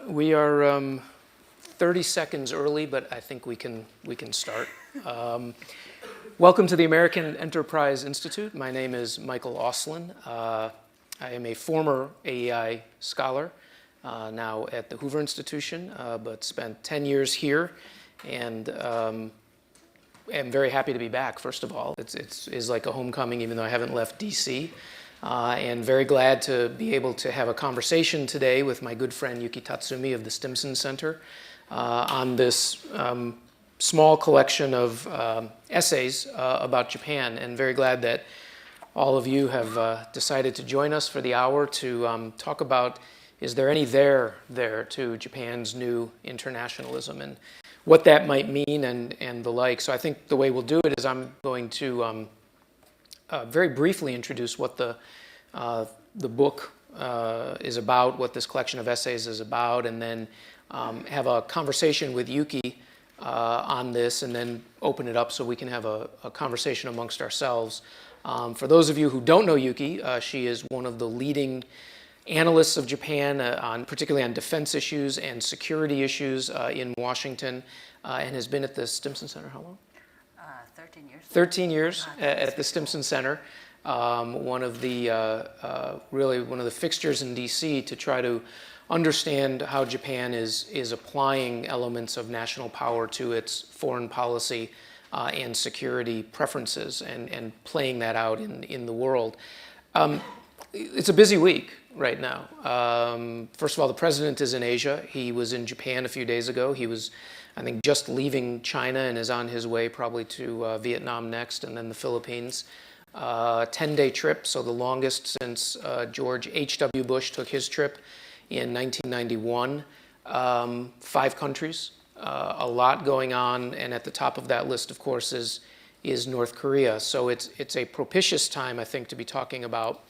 We are 30 seconds early, but I think we can start. Welcome to the American Enterprise Institute. My name is Michael Auslin. I am a former AEI scholar, now at the Hoover Institution, but spent 10 years here, and am very happy to be back. First of all, it's like a homecoming, even though I haven't left DC. And very glad to be able to have a conversation today with my good friend Yuki Tatsumi of the Stimson Center on this small collection of essays about Japan, and very glad that all of you have decided to join us for the hour to talk about, is there any there to Japan's new internationalism and what that might mean and the like. So I think the way we'll do it is I'm going to very briefly introduce what the book is about, what this collection of essays is about, and then have a conversation with Yuki on this, and then open it up so we can have a conversation amongst ourselves. For those of you who don't know Yuki, she is one of the leading analysts of Japan, particularly on defense issues and security issues in Washington, and has been at the Stimson Center how long? 13 years. 13 years at the Stimson Center. One of the fixtures in DC to try to understand how Japan is applying elements of national power to its foreign policy and security preferences and playing that out in the world. It's a busy week right now. First of all, the president is in Asia. He was in Japan a few days ago. He was, I think, just leaving China and is on his way probably to Vietnam next, and then the Philippines. 10-day trip, so the longest since George H.W. Bush took his trip in 1991. 5 countries, a lot going on, and at the top of that list, of course, is North Korea. So it's a propitious time, I think, to be talking about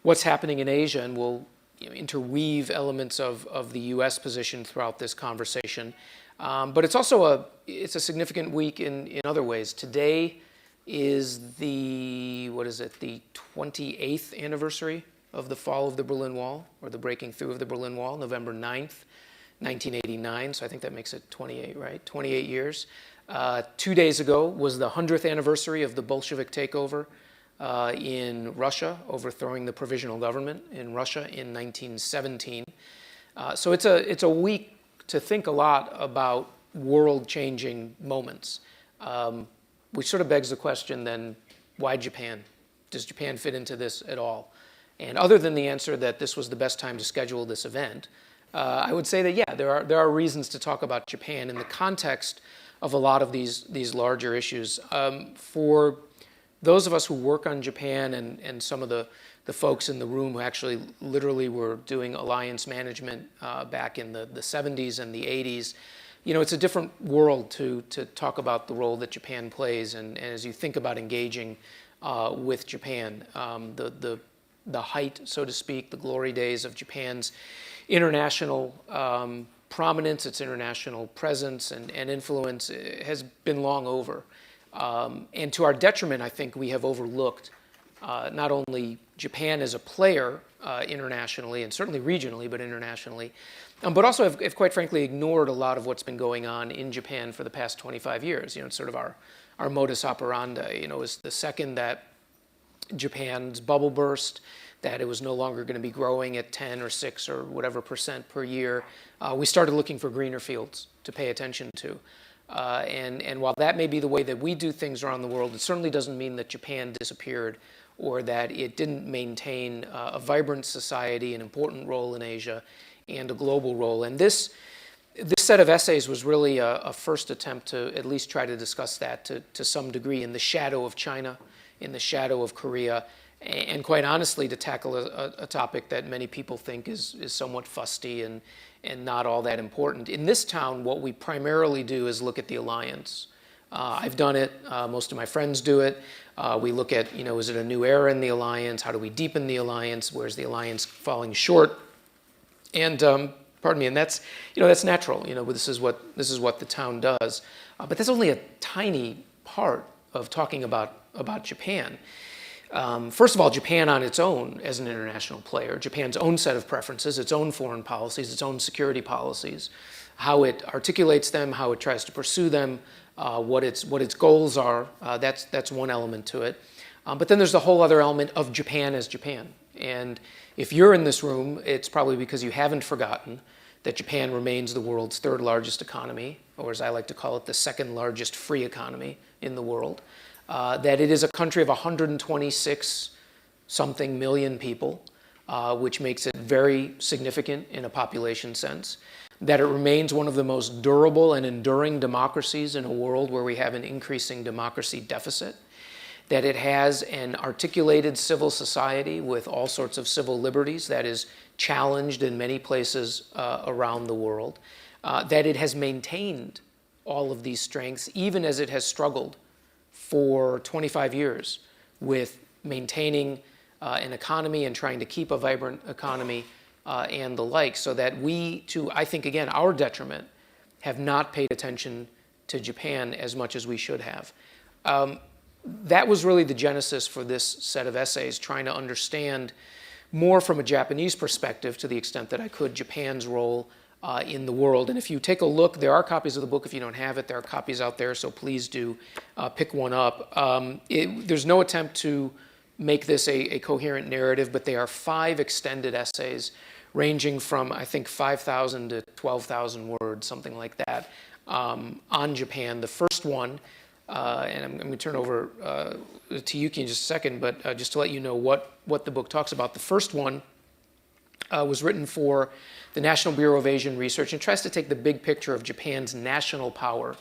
what's happening in Asia, and we'll interweave elements of the U.S. position throughout this conversation. But it's also a significant week in other ways. Today is the 28th anniversary of the fall of the Berlin Wall, or the breaking through of the Berlin Wall, November 9th, 1989. So I think that makes it 28, right? 28 years. 2 days ago was the 100th anniversary of the Bolshevik takeover in Russia, overthrowing the provisional government in Russia in 1917. So it's a week to think a lot about world-changing moments, which sort of begs the question then, why Japan? Does Japan fit into this at all? And other than the answer that this was the best time to schedule this event, I would say that, yeah, there are reasons to talk about Japan in the context of a lot of these larger issues. For those of us who work on Japan and some of the folks in the room who actually literally were doing alliance management back in the 70s and the 80s, it's a different world to talk about the role that Japan plays. And as you think about engaging with Japan, the height, so to speak, the glory days of Japan's international prominence, its international presence and influence has been long over. And to our detriment, I think we have overlooked not only Japan as a player internationally, and certainly regionally, but internationally, but also have quite frankly ignored a lot of what's been going on in Japan for the past 25 years. It's sort of our modus operandi. Is the second that Japan's bubble burst, that it was no longer going to be growing at 10 or 6 or whatever % per year, we started looking for greener fields to pay attention to. And while that may be the way that we do things around the world, it certainly doesn't mean that Japan disappeared or that it didn't maintain a vibrant society, an important role in Asia, and a global role. And this set of essays was really a first attempt to at least try to discuss that to some degree in the shadow of China, in the shadow of Korea, and quite honestly to tackle a topic that many people think is somewhat fusty and not all that important. In this town, what we primarily do is look at the alliance. I've done it. Most of my friends do it. We look at, is it a new era in the alliance? How do we deepen the alliance? Where's the alliance falling short? And pardon me. And that's natural. This is what the town does. But that's only a tiny part of talking about Japan. First of all, Japan on its own as an international player, Japan's own set of preferences, its own foreign policies, its own security policies, how it articulates them, how it tries to pursue them, what its goals are. That's one element to it. But then there's the whole other element of Japan as Japan. And if you're in this room, it's probably because you haven't forgotten that Japan remains the world's third largest economy, or as I like to call it, the second largest free economy in the world. That it is a country of 126-something million people, which makes it very significant in a population sense. That it remains one of the most durable and enduring democracies in a world where we have an increasing democracy deficit. That it has an articulated civil society with all sorts of civil liberties that is challenged in many places around the world. That it has maintained all of these strengths even as it has struggled for 25 years with maintaining an economy and trying to keep a vibrant economy and the like, so that we, to, I think, again, our detriment, have not paid attention to Japan as much as we should have. That was really the genesis for this set of essays, trying to understand more from a Japanese perspective, to the extent that I could, Japan's role in the world. And if you take a look, there are copies of the book if you don't have it. There are copies out there, so please do pick one up. There's no attempt to make this a coherent narrative, but they are 5 extended essays ranging from, I think, 5,000 to 12,000 words, something like that, on Japan. The first one, and I'm going to turn over to Yuki in just a second, but just to let you know what the book talks about. The first one was written for the National Bureau of Asian Research and tries to take the big picture of Japan's national power.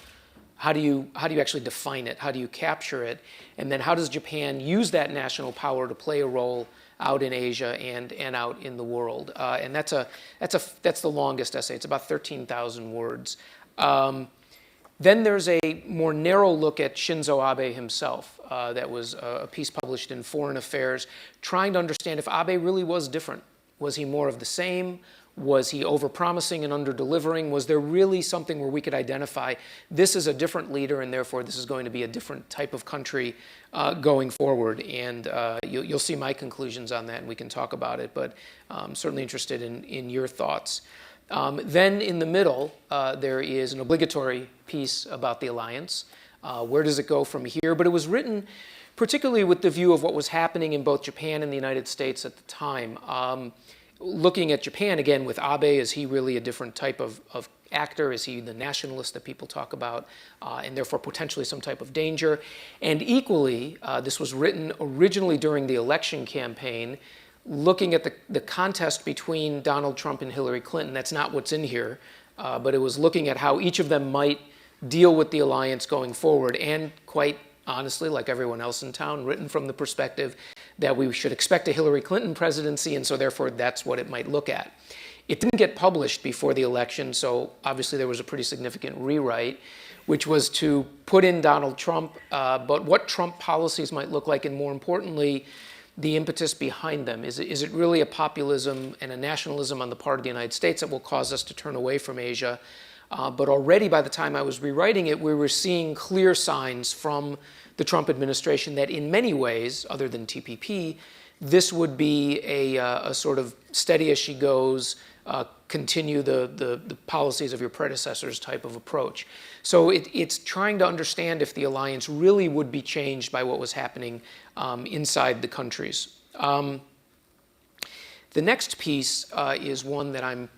How do you actually define it? How do you capture it? And then how does Japan use that national power to play a role out in Asia and out in the world? And that's the longest essay. It's about 13,000 words. Then there's a more narrow look at Shinzo Abe himself. That was a piece published in Foreign Affairs, trying to understand if Abe really was different. Was he more of the same? Was he overpromising and under-delivering? Was there really something where we could identify this is a different leader and therefore this is going to be a different type of country going forward? And you'll see my conclusions on that and we can talk about it, but I'm certainly interested in your thoughts. Then in the middle, there is an obligatory piece about the alliance. Where does it go from here? But it was written particularly with the view of what was happening in both Japan and the United States at the time. Looking at Japan, again, with Abe, is he really a different type of actor? Is he the nationalist that people talk about, and therefore potentially some type of danger? And equally, this was written originally during the election campaign, looking at the contest between Donald Trump and Hillary Clinton. That's not what's in here, but it was looking at how each of them might deal with the alliance going forward, and quite honestly, like everyone else in town, written from the perspective that we should expect a Hillary Clinton presidency, and so therefore that's what it might look at. It didn't get published before the election, so obviously there was a pretty significant rewrite, which was to put in Donald Trump, but what Trump policies might look like, and more importantly, the impetus behind them. Is it really a populism and a nationalism on the part of the United States that will cause us to turn away from Asia? But already by the time I was rewriting it, we were seeing clear signs from the Trump administration that in many ways, other than TPP, this would be a sort of steady as she goes, continue the policies of your predecessors type of approach. So it's trying to understand if the alliance really would be changed by what was happening inside the countries. The next piece is one that I'm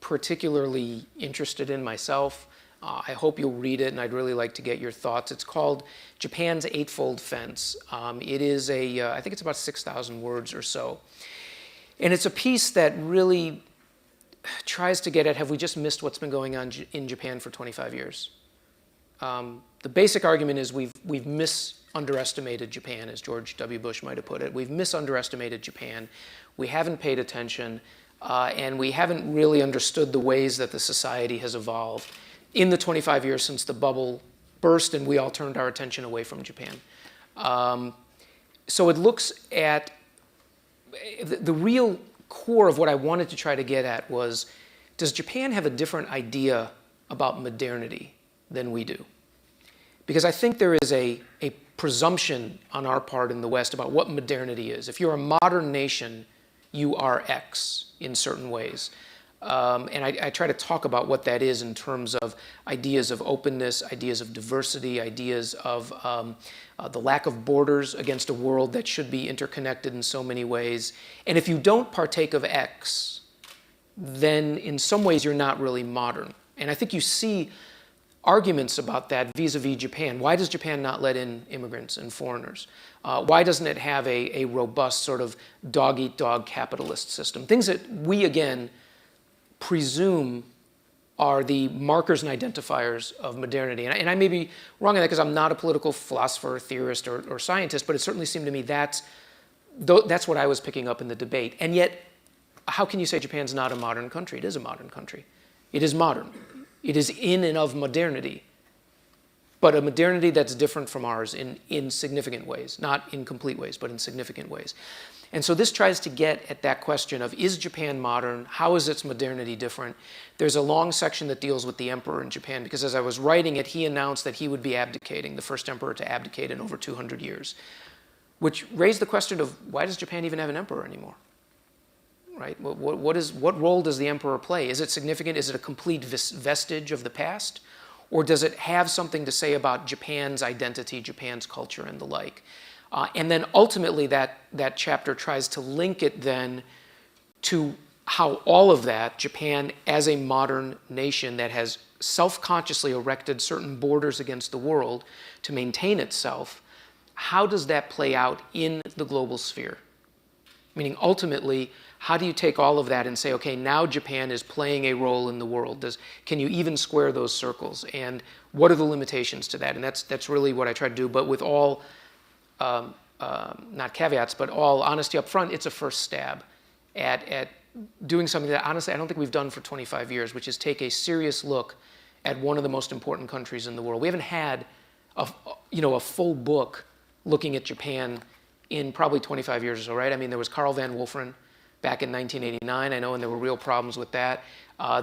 particularly interested in myself. I hope you'll read it, and I'd really like to get your thoughts. It's called Japan's Eightfold Fence. It is I think it's about 6,000 words or so. And it's a piece that really tries to get at, have we just missed what's been going on in Japan for 25 years? The basic argument is we've underestimated Japan, as George W. Bush might have put it. We've underestimated Japan. We haven't paid attention. And we haven't really understood the ways that the society has evolved in the 25 years since the bubble burst and we all turned our attention away from Japan. So it looks at the real core of what I wanted to try to get at was, does Japan have a different idea about modernity than we do? Because I think there is a presumption on our part in the West about what modernity is. If you're a modern nation, you are X in certain ways. And I try to talk about what that is in terms of ideas of openness, ideas of diversity, ideas of the lack of borders against a world that should be interconnected in so many ways. And if you don't partake of X, then in some ways you're not really modern. And I think you see arguments about that vis-a-vis Japan. Why does Japan not let in immigrants and foreigners? Why doesn't it have a robust sort of dog-eat-dog capitalist system? Things that we, again, presume are the markers and identifiers of modernity. And I may be wrong on that because I'm not a political philosopher, theorist, or scientist, but it certainly seemed to me that's what I was picking up in the debate. And yet, how can you say Japan's not a modern country? It is a modern country. It is modern. It is in and of modernity, but a modernity that's different from ours in significant ways, not in complete ways, but in significant ways. And so this tries to get at that question of, is Japan modern? How is its modernity different? There's a long section that deals with the emperor in Japan, because as I was writing it, he announced that he would be abdicating, the first emperor to abdicate in over 200 years, which raised the question of, why does Japan even have an emperor anymore? Right? What role does the emperor play? Is it significant? Is it a complete vestige of the past? Or does it have something to say about Japan's identity, Japan's culture, and the like? And then ultimately that chapter tries to link it then to how all of that, Japan as a modern nation that has self-consciously erected certain borders against the world to maintain itself, how does that play out in the global sphere? Meaning ultimately, how do you take all of that and say, okay, now Japan is playing a role in the world? Can you even square those circles? And what are the limitations to that? And that's really what I try to do. But with all, not caveats, but all honesty up front, it's a first stab at doing something that honestly I don't think we've done for 25 years, which is take a serious look at one of the most important countries in the world. We haven't had a full book looking at Japan in probably 25 years or so, right? I mean, there was Carl Van Wolferen back in 1989, I know, and there were real problems with that.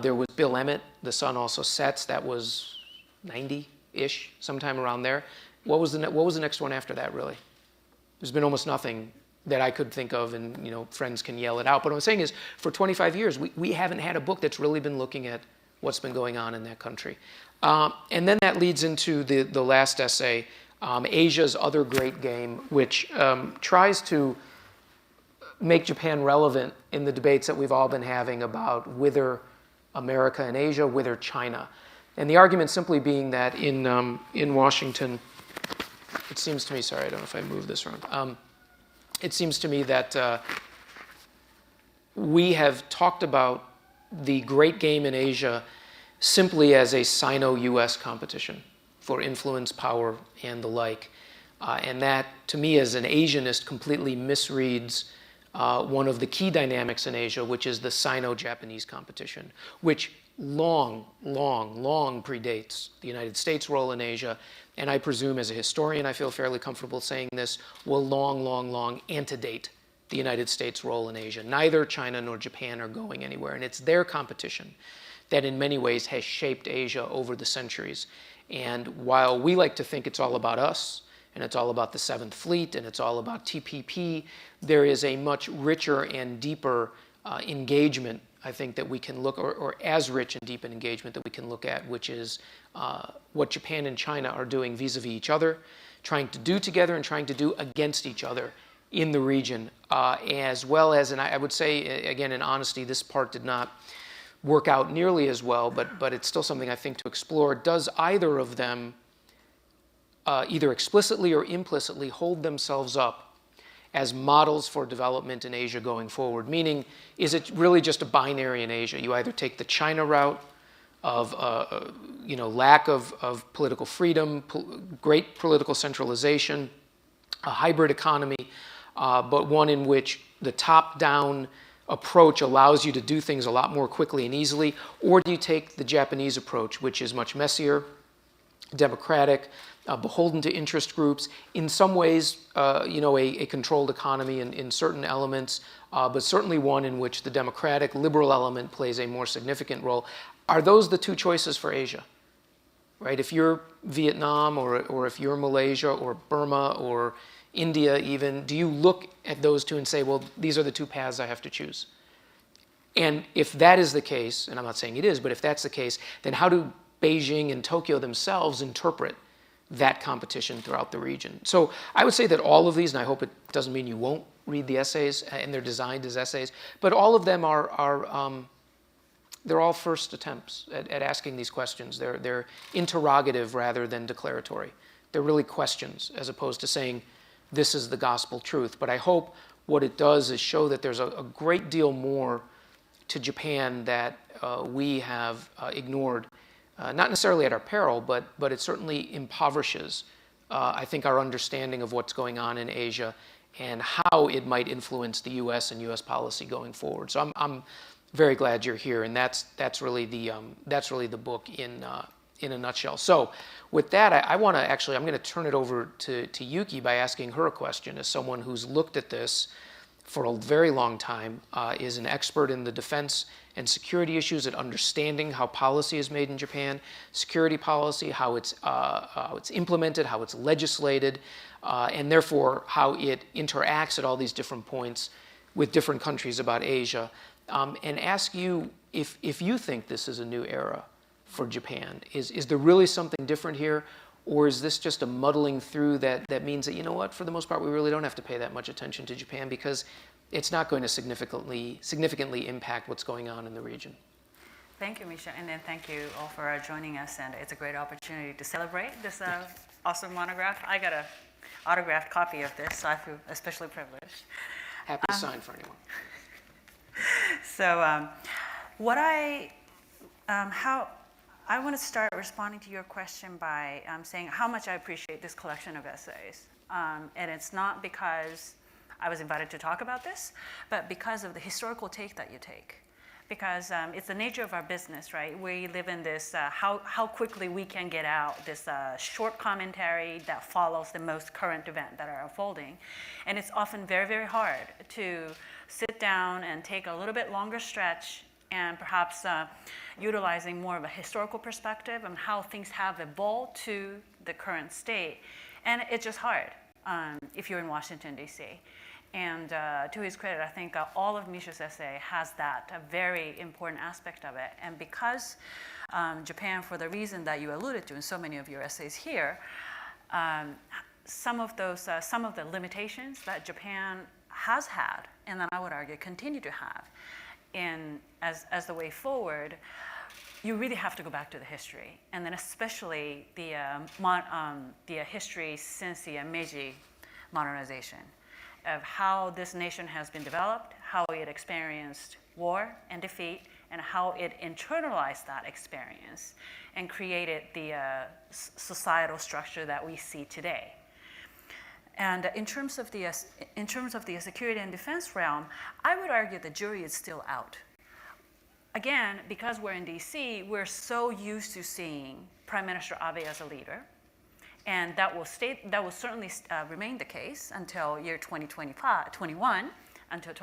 There was Bill Emmett, The Sun Also Sets, that was 90-ish, sometime around there. What was the next one after that, really? There's been almost nothing that I could think of, and friends can yell it out. But what I'm saying is, for 25 years, we haven't had a book that's really been looking at what's been going on in that country. And then that leads into the last essay, Asia's Other Great Game, which tries to make Japan relevant in the debates that we've all been having about whither America and Asia, whither China. And the argument simply being that in Washington, it seems to me, sorry, I don't know if I moved this around. It seems to me that we have talked about the great game in Asia simply as a Sino-US competition for influence, power, and the like. And that, to me, as an Asianist, completely misreads one of the key dynamics in Asia, which is the Sino-Japanese competition, which long predates the United States' role in Asia. And I presume, as a historian, I feel fairly comfortable saying this, will long antedate the United States' role in Asia. Neither China nor Japan are going anywhere. And it's their competition that in many ways has shaped Asia over the centuries. And while we like to think it's all about us, and it's all about the Seventh Fleet, and it's all about TPP, there is a much richer and deeper engagement, I think, that we can look, or as rich and deep an engagement that we can look at, which is what Japan and China are doing vis-a-vis each other, trying to do together and trying to do against each other in the region, as well as, and I would say, again, in honesty, this part did not work out nearly as well, but it's still something I think to explore. Does either of them either explicitly or implicitly hold themselves up as models for development in Asia going forward? Meaning, is it really just a binary in Asia? You either take the China route of lack of political freedom, great political centralization, a hybrid economy, but one in which the top-down approach allows you to do things a lot more quickly and easily, or do you take the Japanese approach, which is much messier, democratic, beholden to interest groups, in some ways, a controlled economy in certain elements, but certainly one in which the democratic, liberal element plays a more significant role. Are those the two choices for Asia? right? If you're Vietnam or if you're Malaysia or Burma or India even, do you look at those two and say, well, these are the two paths I have to choose? And if that is the case, and I'm not saying it is, but if that's the case, then how do Beijing and Tokyo themselves interpret that competition throughout the region? So I would say that all of these, and I hope it doesn't mean you won't read the essays, and they're designed as essays, but all of them they're all first attempts at asking these questions. They're interrogative rather than declaratory. They're really questions as opposed to saying, this is the gospel truth. But I hope what it does is show that there's a great deal more to Japan that we have ignored, not necessarily at our peril, but it certainly impoverishes, I think, our understanding of what's going on in Asia and how it might influence the U.S. and U.S. policy going forward. So I'm very glad you're here, and that's really the book in a nutshell. So with that, I'm going to turn it over to Yuki by asking her a question as someone who's looked at this for a very long time, is an expert in the defense and security issues, at understanding how policy is made in Japan, security policy, how it's implemented, how it's legislated, and therefore how it interacts at all these different points with different countries about Asia, and ask you if you think this is a new era for Japan. Is there really something different here? Or is this just a muddling through that means that, you know what, for the most part, we really don't have to pay that much attention to Japan because it's not going to significantly impact what's going on in the region? Thank you, Misha, and then thank you all for joining us. And it's a great opportunity to celebrate this awesome monograph. I got an autographed copy of this, so I feel especially privileged. Happy to sign for anyone. So I want to start responding to your question by saying how much I appreciate this collection of essays. And it's not because I was invited to talk about this, but because of the historical take that you take. Because it's the nature of our business, right? We live in this, how quickly we can get out this short commentary that follows the most current event that are unfolding. And it's often very, very hard to sit down and take a little bit longer stretch and perhaps utilizing more of a historical perspective on how things have evolved to the current state. And it's just hard if you're in Washington, D.C. And to his credit, I think all of Misha's essay has that, a very important aspect of it. And because Japan, for the reason that you alluded to in so many of your essays here, some of the limitations that Japan has had, and then I would argue continue to have, as the way forward, you really have to go back to the history, and then especially the history since the Meiji modernization, of how this nation has been developed, how it experienced war and defeat, and how it internalized that experience and created the societal structure that we see today. And in terms of the security and defense realm, I would argue the jury is still out. Again, because we're in DC, we're so used to seeing Prime Minister Abe as a leader, and that will certainly remain the case until year 2021, until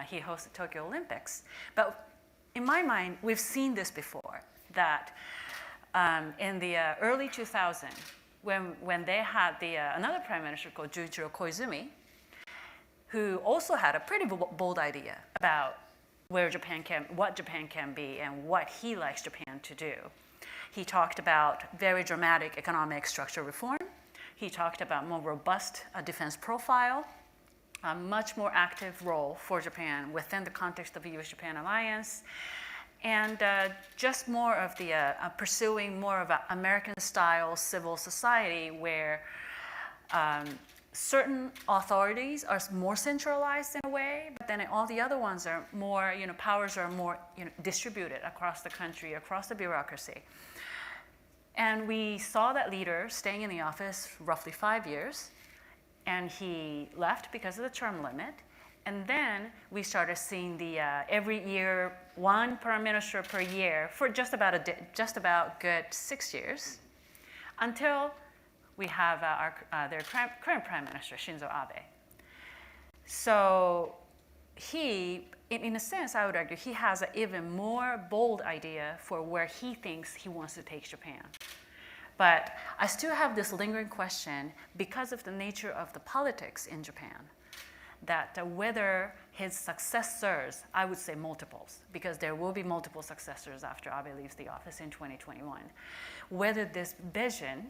he hosts the Tokyo Olympics. But in my mind, we've seen this before, that in the early 2000s, when they had another prime minister called Junichiro Koizumi, who also had a pretty bold idea about what Japan can be and what he likes Japan to do. He talked about very dramatic economic structural reform. He talked about more robust defense profile, a much more active role for Japan within the context of the U.S.-Japan alliance, and just more of the pursuing more of an American-style civil society where certain authorities are more centralized in a way, but then all the other ones are more, powers are more distributed across the country, across the bureaucracy. And we saw that leader staying in the office roughly 5 years, and he left because of the term limit. And then we started seeing the every year, one prime minister per year for just about good 6 years, until we have their current prime minister, Shinzo Abe. So he, in a sense, I would argue, he has an even more bold idea for where he thinks he wants to take Japan. But I still have this lingering question because of the nature of the politics in Japan, that whether his successors, I would say multiples, because there will be multiple successors after Abe leaves the office in 2021, whether this vision,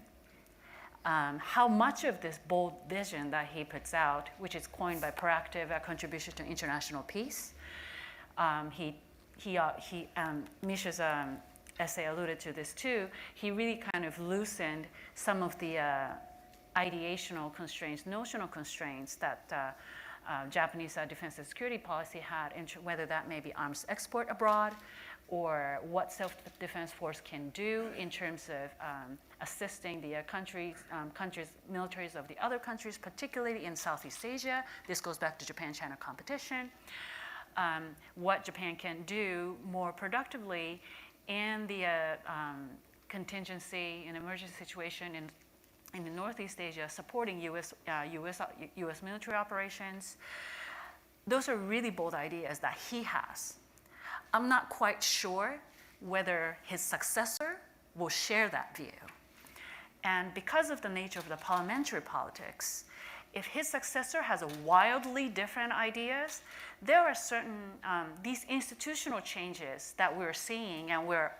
how much of this bold vision that he puts out, which is coined by proactive contribution to international peace, Misha's essay alluded to this too, he really kind of loosened some of the ideational constraints, notional constraints that Japanese defense and security policy had, whether that may be arms export abroad or what self-defense force can do in terms of assisting the countries, militaries of the other countries, particularly in Southeast Asia. This goes back to Japan-China competition. What Japan can do more productively in the contingency and emergency situation in the Northeast Asia, supporting U.S. military operations. Those are really bold ideas that he has. I'm not quite sure whether his successor will share that view. And because of the nature of the parliamentary politics, if his successor has wildly different ideas, there are certain, these institutional changes that we're seeing and where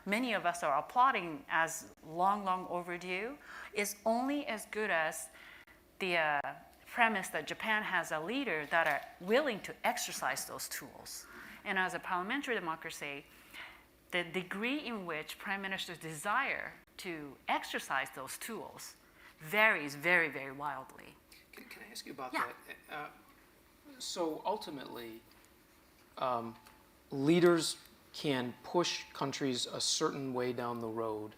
many of us are applauding as long, long overdue, is only as good as the premise that Japan has a leader that are willing to exercise those tools. And as a parliamentary democracy, the degree in which prime ministers desire to exercise those tools varies very, very wildly. Can I ask you about that? So ultimately, leaders can push countries a certain way down the road,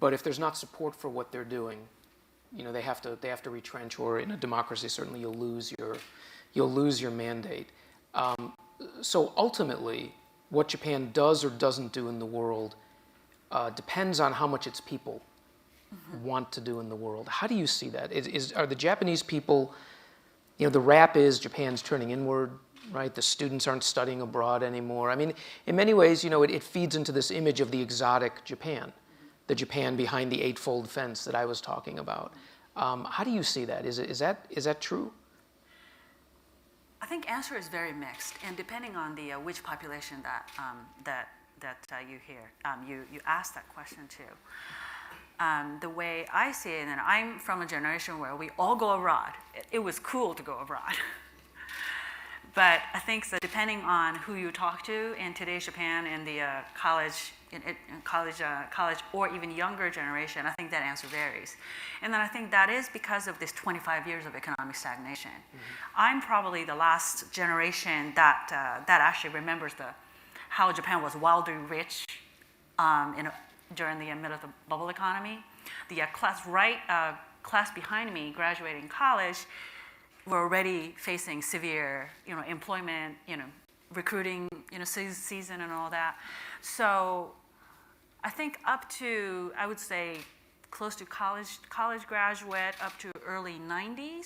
but if there's not support for what they're doing, they have to retrench, or in a democracy certainly you'll lose your mandate. So ultimately, what Japan does or doesn't do in the world depends on how much its people want to do in the world. How do you see that? Are the Japanese people, the rap is Japan's turning inward, right? The students aren't studying abroad anymore. I mean, in many ways, it feeds into this image of the exotic Japan, the Japan behind the eightfold fence that I was talking about. How do you see that? Is that true? I think answer is very mixed, and depending on the which population that you hear, you ask that question to. The way I see it, and I'm from a generation where we all go abroad. It was cool to go abroad. But I think that depending on who you talk to in today's Japan and the college or even younger generation, I think that answer varies. And then I think that is because of this 25 years of economic stagnation. I'm probably the last generation that actually remembers how Japan was wildly rich during the middle of the bubble economy. The class behind me graduating college were already facing severe, employment, recruiting, season and all that. So I think up to, I would say, close to college graduate up to early 90s,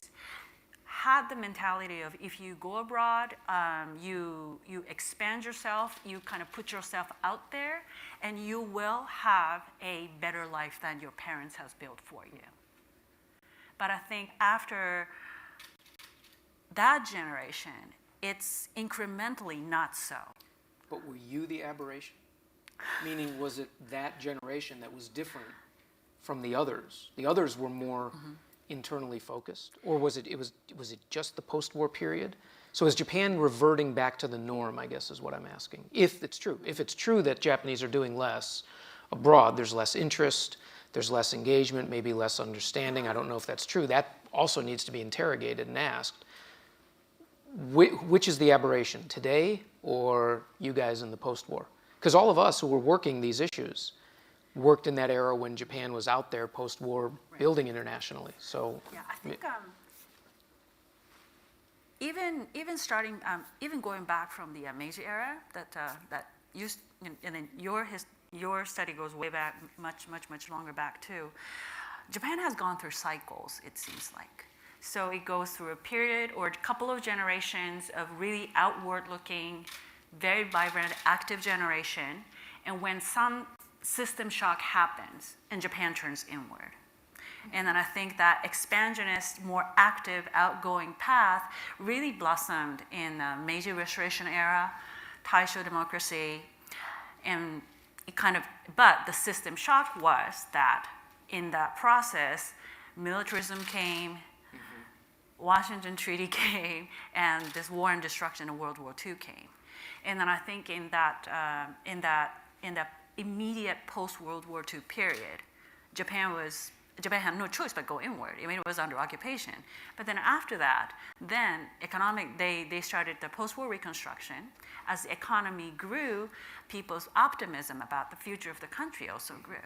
had the mentality of if you go abroad, you expand yourself, you kind of put yourself out there, and you will have a better life than your parents has built for you. But I think after that generation, it's incrementally not so. But were you the aberration? Meaning, was it that generation that was different from the others? The others were more internally focused, or was it just the post-war period? So is Japan reverting back to the norm, I guess is what I'm asking. If it's true. If it's true that Japanese are doing less abroad, there's less interest, there's less engagement, maybe less understanding. I don't know if that's true. That also needs to be interrogated and asked. Which is the aberration, today or you guys in the post-war? Because all of us who were working these issues worked in that era when Japan was out there post-war building internationally. So yeah, I think even going back from the Meiji era, that used, and then your study goes way back, much longer back too. Japan has gone through cycles, it seems like. So it goes through a period or a couple of generations of really outward-looking, very vibrant, active generation. And when some system shock happens and Japan turns inward. And then I think that expansionist, more active, outgoing path really blossomed in the Meiji Restoration era, Taisho democracy, and it but the system shock was that in that process, militarism came, Washington Treaty came, and this war and destruction of World War II came. And then I think in that immediate post-World War II period, Japan had no choice but go inward. I mean, it was under occupation. But then after that, they started the post-war reconstruction. As the economy grew, people's optimism about the future of the country also grew.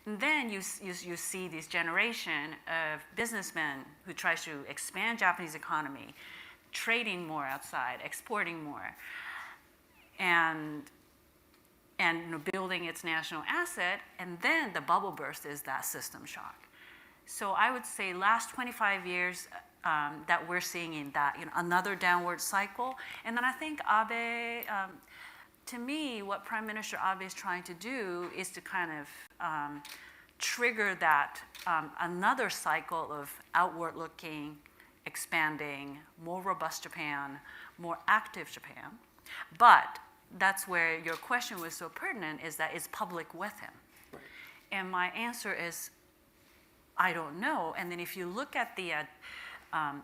And then you see this generation of businessmen who tries to expand Japanese economy, trading more outside, exporting more, and building its national asset, and then the bubble burst is that system shock. So I would say last 25 years that we're seeing in that, another downward cycle. And then I think Abe, to me, what Prime Minister Abe is trying to do is to kind of trigger that another cycle of outward-looking, expanding, more robust Japan, more active Japan. But that's where your question was so pertinent, is that is public with him? Right. And my answer is, I don't know. And then if you look at the,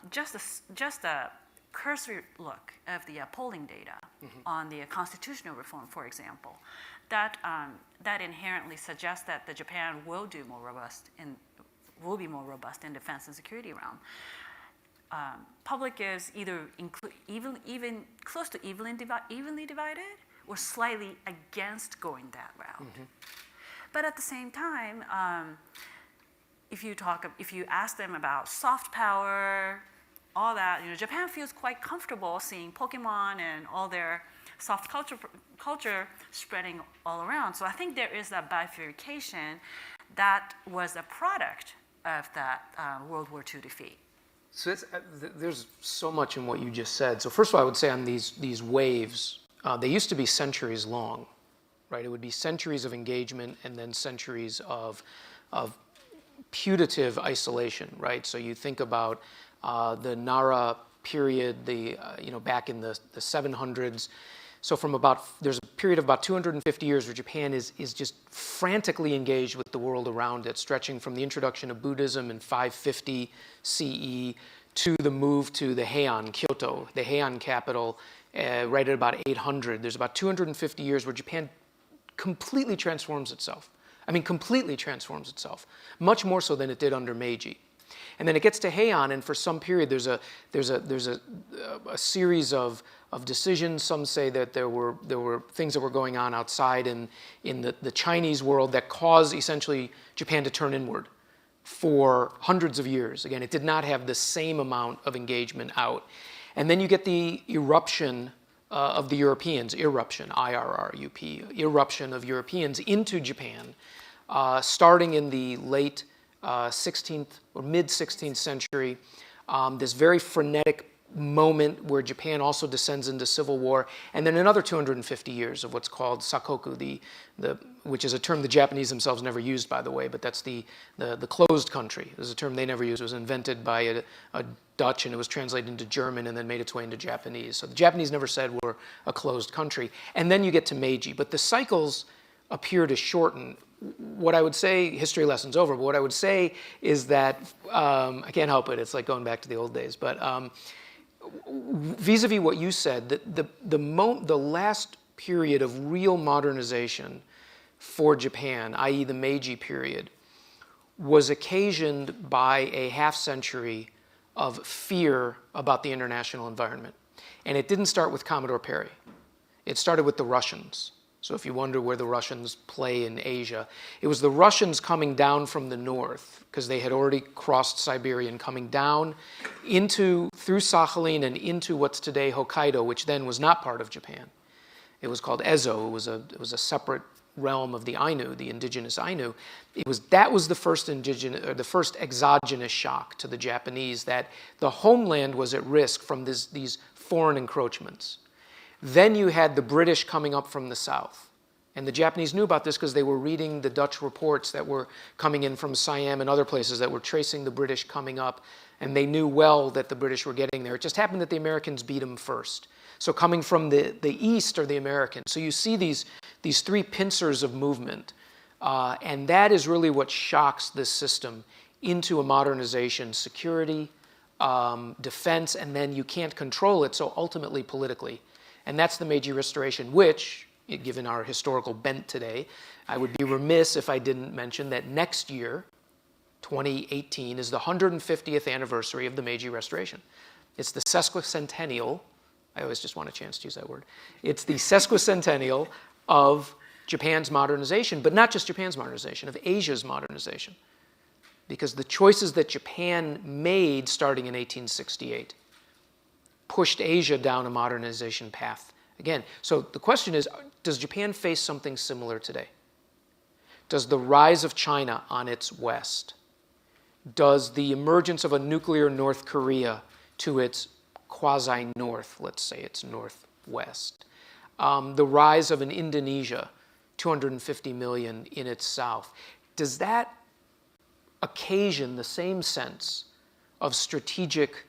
just a cursory look of the polling data on the constitutional reform, for example, that inherently suggests that the Japan will be more robust in defense and security realm. Public is either even close to evenly divided or slightly against going that route. But at the same time, if you ask them about soft power, all that, Japan feels quite comfortable seeing Pokemon and all their soft culture spreading all around. So I think there is that bifurcation that was a product of that World War II defeat. So there's so much in what you just said. So first of all, I would say on these waves, they used to be centuries long, right? It would be centuries of engagement and then centuries of putative isolation, right? So you think about the Nara period, back in the 700s. So there's a period of about 250 years where Japan is just frantically engaged with the world around it, stretching from the introduction of Buddhism in 550 CE to the move to the Heian, Kyoto, the Heian capital, right at about 800. There's about 250 years where Japan completely transforms itself. I mean, completely transforms itself, much more so than it did under Meiji. And then it gets to Heian, and for some period there's a series of decisions. Some say that there were things that were going on outside in the Chinese world that caused essentially Japan to turn inward for hundreds of years. Again, it did not have the same amount of engagement out. And then you get the eruption of the Europeans, irruption, I-R-R-U-P, irruption of Europeans into Japan, starting in the late 16th or mid-16th century, this very frenetic moment where Japan also descends into civil war, and then another 250 years of what's called sakoku, which is a term the Japanese themselves never used, by the way, but that's the closed country. It was a term they never used. It was invented by a Dutch, and it was translated into German and then made its way into Japanese. So the Japanese never said we're a closed country. And then you get to Meiji, but the cycles appear to shorten. What I would say, history lesson's over, but what I would say is that, I can't help it, it's like going back to the old days, but vis-a-vis what you said, the last period of real modernization for Japan, i.e. the Meiji period, was occasioned by a half century of fear about the international environment. And it didn't start with Commodore Perry. It started with the Russians. So if you wonder where the Russians play in Asia, it was the Russians coming down from the north, because they had already crossed Siberia and coming down through Sakhalin and into what's today Hokkaido, which then was not part of Japan. It was called Ezo. It was a separate realm of the Ainu, the indigenous Ainu. That was the first exogenous shock to the Japanese, that the homeland was at risk from these foreign encroachments. Then you had the British coming up from the south, And the Japanese knew about this because they were reading the Dutch reports that were coming in from Siam and other places that were tracing the British coming up. And they knew well that the British were getting there. It just happened that the Americans beat them first. So coming from the east are the Americans. So you see these three pincers of movement. And that is really what shocks this system into a modernization, security, defense, and then you can't control it, so ultimately politically. And that's the Meiji Restoration, which, given our historical bent today, I would be remiss if I didn't mention that next year, 2018, is the 150th anniversary of the Meiji Restoration. It's the sesquicentennial, I always just want a chance to use that word. It's the sesquicentennial of Japan's modernization, but not just Japan's modernization, of Asia's modernization. Because the choices that Japan made starting in 1868 pushed Asia down a modernization path again. So the question is, does Japan face something similar today? Does the rise of China on its west, does the emergence of a nuclear North Korea to its quasi-north, let's say its northwest, the rise of an Indonesia, 250 million in its south, does that occasion the same sense of strategic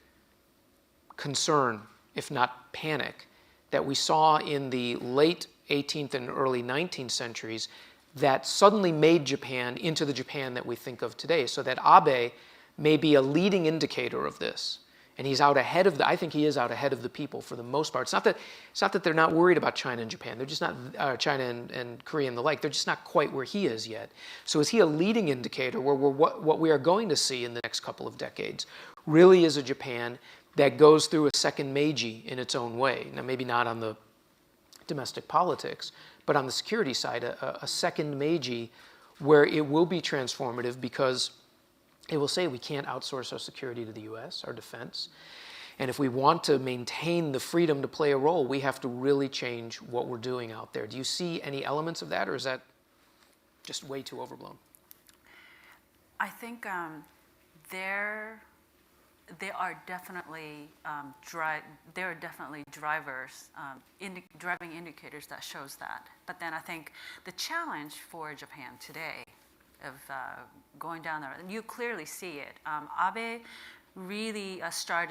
concern, if not panic, that we saw in the late 18th and early 19th centuries that suddenly made Japan into the Japan that we think of today? So that Abe may be a leading indicator of this. And he's out ahead of I think he is out ahead of the people for the most part. It's not that they're not worried about China and Japan. They're just not, China and Korea and the like. They're just not quite where he is yet. So is he a leading indicator where what we are going to see in the next couple of decades really is a Japan that goes through a second Meiji in its own way? Now, maybe not on the domestic politics, but on the security side, a second Meiji where it will be transformative because it will say we can't outsource our security to the US, our defense. And if we want to maintain the freedom to play a role, we have to really change what we're doing out there. Do you see any elements of that, or is that just way too overblown? I think there are definitely drivers, driving indicators that shows that. But then I think the challenge for Japan today of going down there, and you clearly see it. Abe really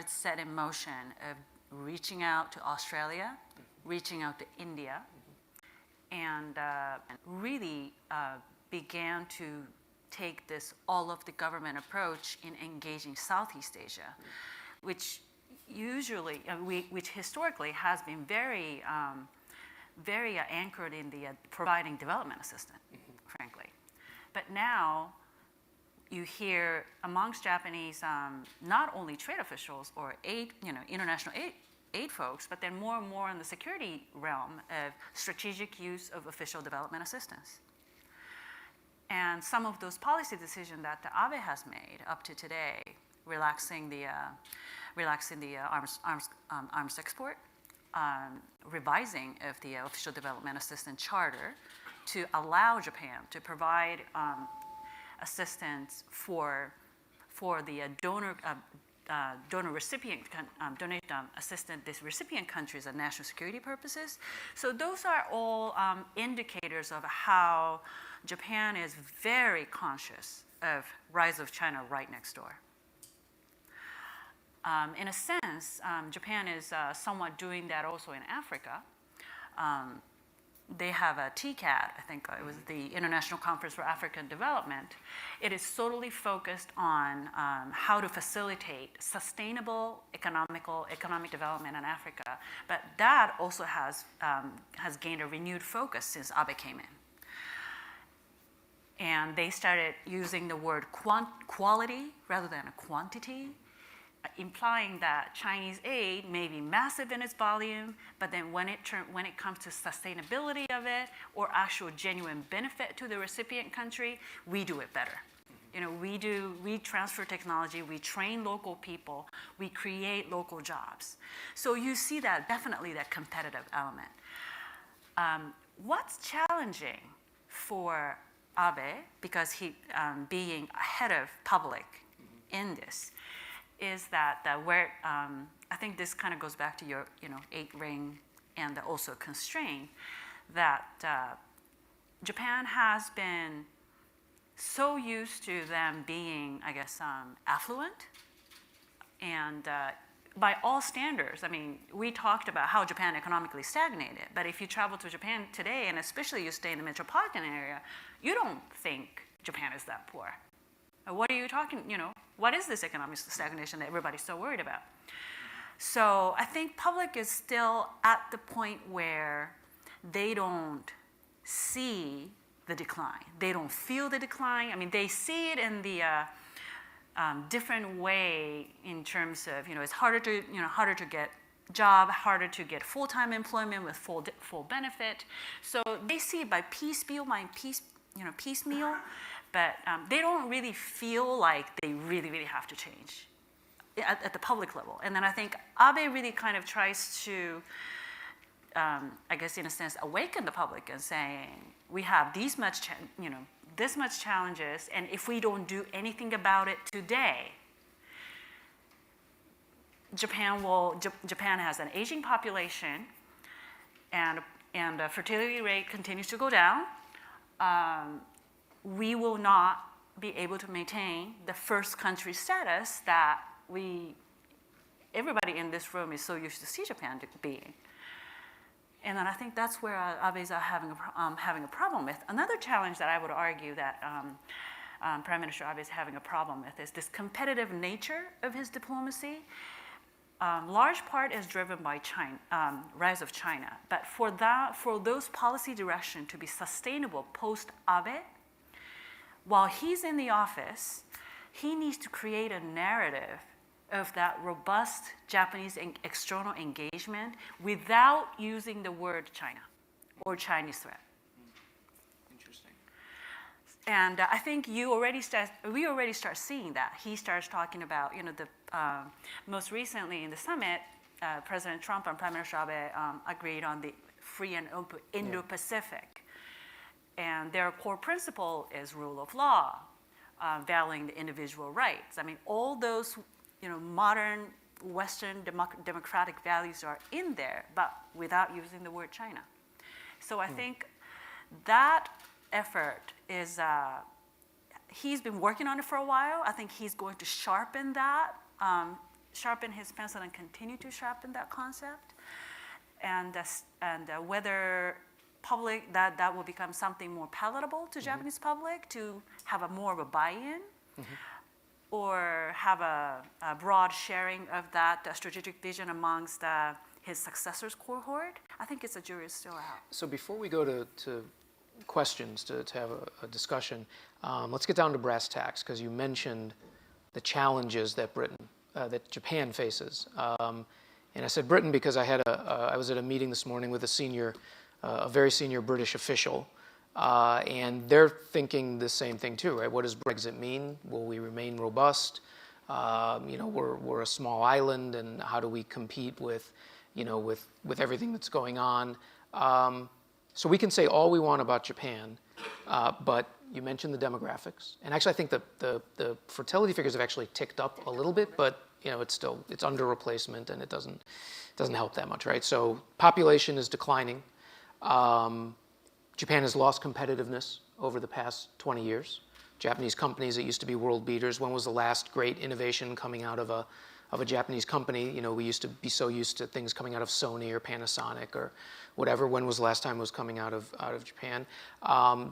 set in motion of reaching out to Australia, reaching out to India, and really began to take this all of the government approach in engaging Southeast Asia, which usually, which historically has been very anchored in the providing development assistance, frankly. But now you hear amongst Japanese, not only trade officials or international aid folks, but then more and more in the security realm of strategic use of official development assistance. And some of those policy decisions that the Abe has made up to today, relaxing the arms export, revising of the official development assistance charter to allow Japan to provide assistance for the donor recipient recipient countries and national security purposes. So those are all indicators of how Japan is very conscious of rise of China right next door. In a sense, Japan is somewhat doing that also in Africa. They have a TCAD, I think it was the International Conference for African Development. It is solely focused on how to facilitate sustainable economic development in Africa. But that also has gained a renewed focus since Abe came in. And they started using the word quality rather than a quantity, implying that Chinese aid may be massive in its volume, but then when it comes to sustainability of it or actual genuine benefit to the recipient country, we do it better. We transfer technology, we train local people, we create local jobs. So you see definitely that competitive element. What's challenging for Abe, because he being ahead of public in this, is that where I think this kind of goes back to your 8 ring and also constraint, that Japan has been so used to them being, I guess, affluent, and by all standards, I mean, we talked about how Japan economically stagnated, but if you travel to Japan today, and especially you stay in the metropolitan area, you don't think Japan is that poor. What are you talking, what is this economic stagnation that everybody's so worried about? So I think public is still at the point where they don't see the decline. They don't feel the decline. I mean, they see it in the different way in terms of, it's harder to get job, harder to get full-time employment with full benefit. So they see it by piecemeal, piecemeal, but they don't really feel like they really, really have to change at the public level. And then I think Abe really kind of tries to, I guess in a sense, awaken the public and saying, we have this much challenges, and if we don't do anything about it today, Japan has an aging population, and the fertility rate continues to go down. We will not be able to maintain the first country status that everybody in this room is so used to see Japan being. And then I think that's where Abe's having a problem with. Another challenge that I would argue that Prime Minister Abe is having a problem with is this competitive nature of his diplomacy. Large part is driven by rise of China. But for those policy direction to be sustainable post-Abe, while he's in the office, he needs to create a narrative of that robust Japanese external engagement without using the word China or Chinese threat. Interesting. And I think we already start seeing that. He starts talking about, most recently in the summit, President Trump and Prime Minister Abe agreed on the free and open Indo-Pacific. And their core principle is rule of law, valuing the individual rights. I mean, all those modern Western democratic values are in there, but without using the word China. So I think that effort is, he's been working on it for a while. I think he's going to sharpen that, sharpen his pencil and continue to sharpen that concept. And whether public, that will become something more palatable to Japanese public to have more of a buy-in. Or have a broad sharing of that strategic vision amongst his successors' cohort. I think it's a jury is still out. So before we go to questions, to have a discussion, let's get down to brass tacks, because you mentioned the challenges that Japan faces. And I said Britain because I was at a meeting this morning with a very senior British official. And they're thinking the same thing too, right? What does Brexit mean? Will we remain robust? We're a small island, and how do we compete with everything that's going on? So we can say all we want about Japan, but you mentioned the demographics, and actually I think the fertility figures have actually ticked up a little bit, but it's under replacement, and it doesn't help that much, right? So population is declining. Japan has lost competitiveness over the past 20 years. Japanese companies that used to be world beaters, when was the last great innovation coming out of a Japanese company? We used to be so used to things coming out of Sony or Panasonic or whatever. When was the last time it was coming out of Japan?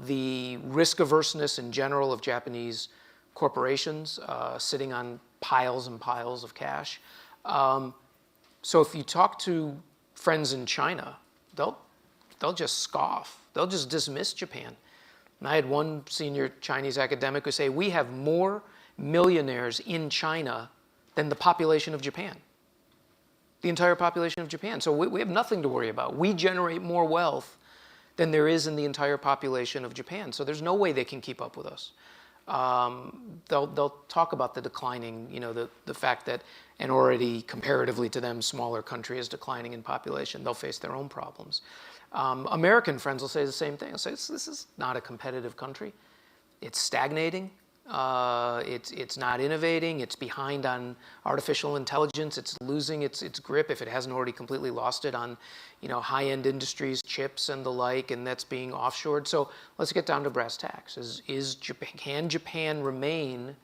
The risk averseness in general of Japanese corporations sitting on piles and piles of cash. So if you talk to friends in China, they'll just scoff. They'll just dismiss Japan. And I had one senior Chinese academic who say, we have more millionaires in China than the population of Japan. The entire population of Japan. So we have nothing to worry about. We generate more wealth than there is in the entire population of Japan. So there's no way they can keep up with us. They'll talk about the declining, the fact that an already comparatively to them smaller country is declining in population. They'll face their own problems. American friends will say the same thing. They'll say, this is not a competitive country. It's stagnating. It's not innovating. It's behind on artificial intelligence. It's losing its grip, if it hasn't already completely lost it, on high-end industries, chips and the like, and that's being offshored. So let's get down to brass tacks. Can Japan remain,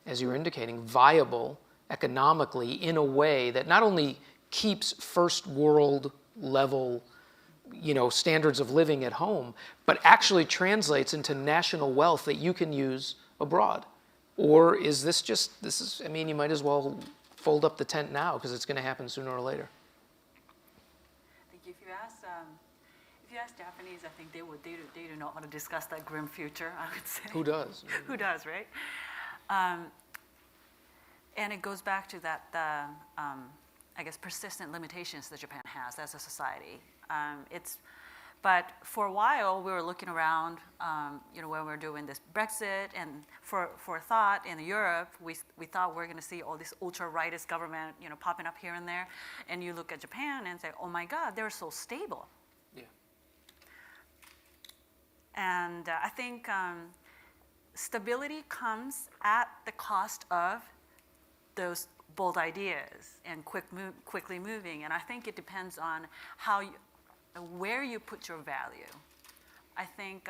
as you're indicating, viable economically in a way that not only keeps first world level standards of living at home, but actually translates into national wealth that you can use abroad? Or is this I mean, you might as well fold up the tent now, because it's going to happen sooner or later. I think if you ask Japanese, I think they do not want to discuss that grim future, I would say. Who does? Who does, right? And it goes back to that, I guess, persistent limitations that Japan has as a society. But for a while, we were looking around, when we were doing this Brexit, and for thought in Europe, we thought we were going to see all this ultra-rightist government, popping up here and there. And you look at Japan and say, oh my God, they're so stable. Yeah. And I think stability comes at the cost of those bold ideas and quickly moving. And I think it depends on where you put your value. I think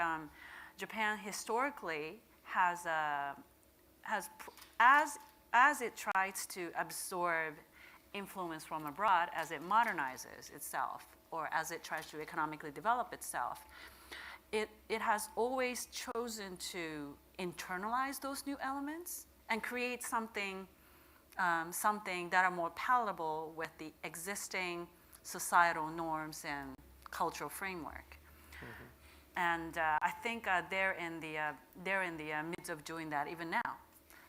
Japan historically has as it tries to absorb influence from abroad, as it modernizes itself, or as it tries to economically develop itself, it has always chosen to internalize those new elements and create something that are more palatable with the existing societal norms and cultural framework. Mm-hmm. And I think they're in the midst of doing that even now.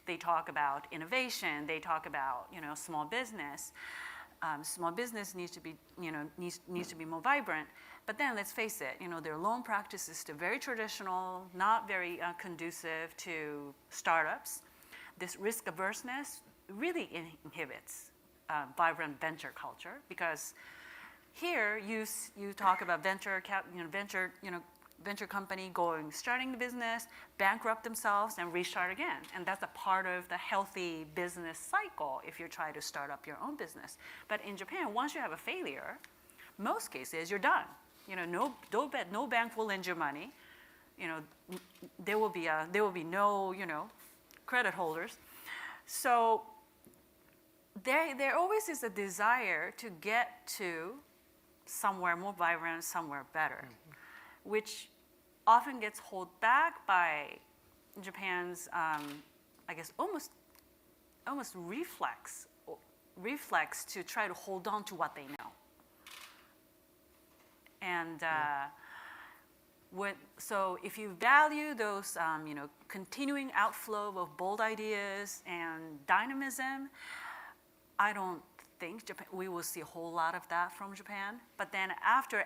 They talk about innovation. They talk about small business. Small business needs to be needs to be more vibrant. But then let's face it, their loan practice is still very traditional, not very conducive to startups. This risk averseness really inhibits vibrant venture culture, because here you talk about venture company starting the business, bankrupt themselves, and restart again, and that's a part of the healthy business cycle if you're trying to start up your own business. But in Japan, once you have a failure, most cases you're done. No bank will lend you money. There will be no credit holders. So there always is a desire to get to somewhere more vibrant, somewhere better, mm-hmm. which often gets held back by Japan's, I guess, almost reflex to try to hold on to what they know. And so if you value those, continuing outflow of bold ideas and dynamism, I don't think we will see a whole lot of that from Japan. But then after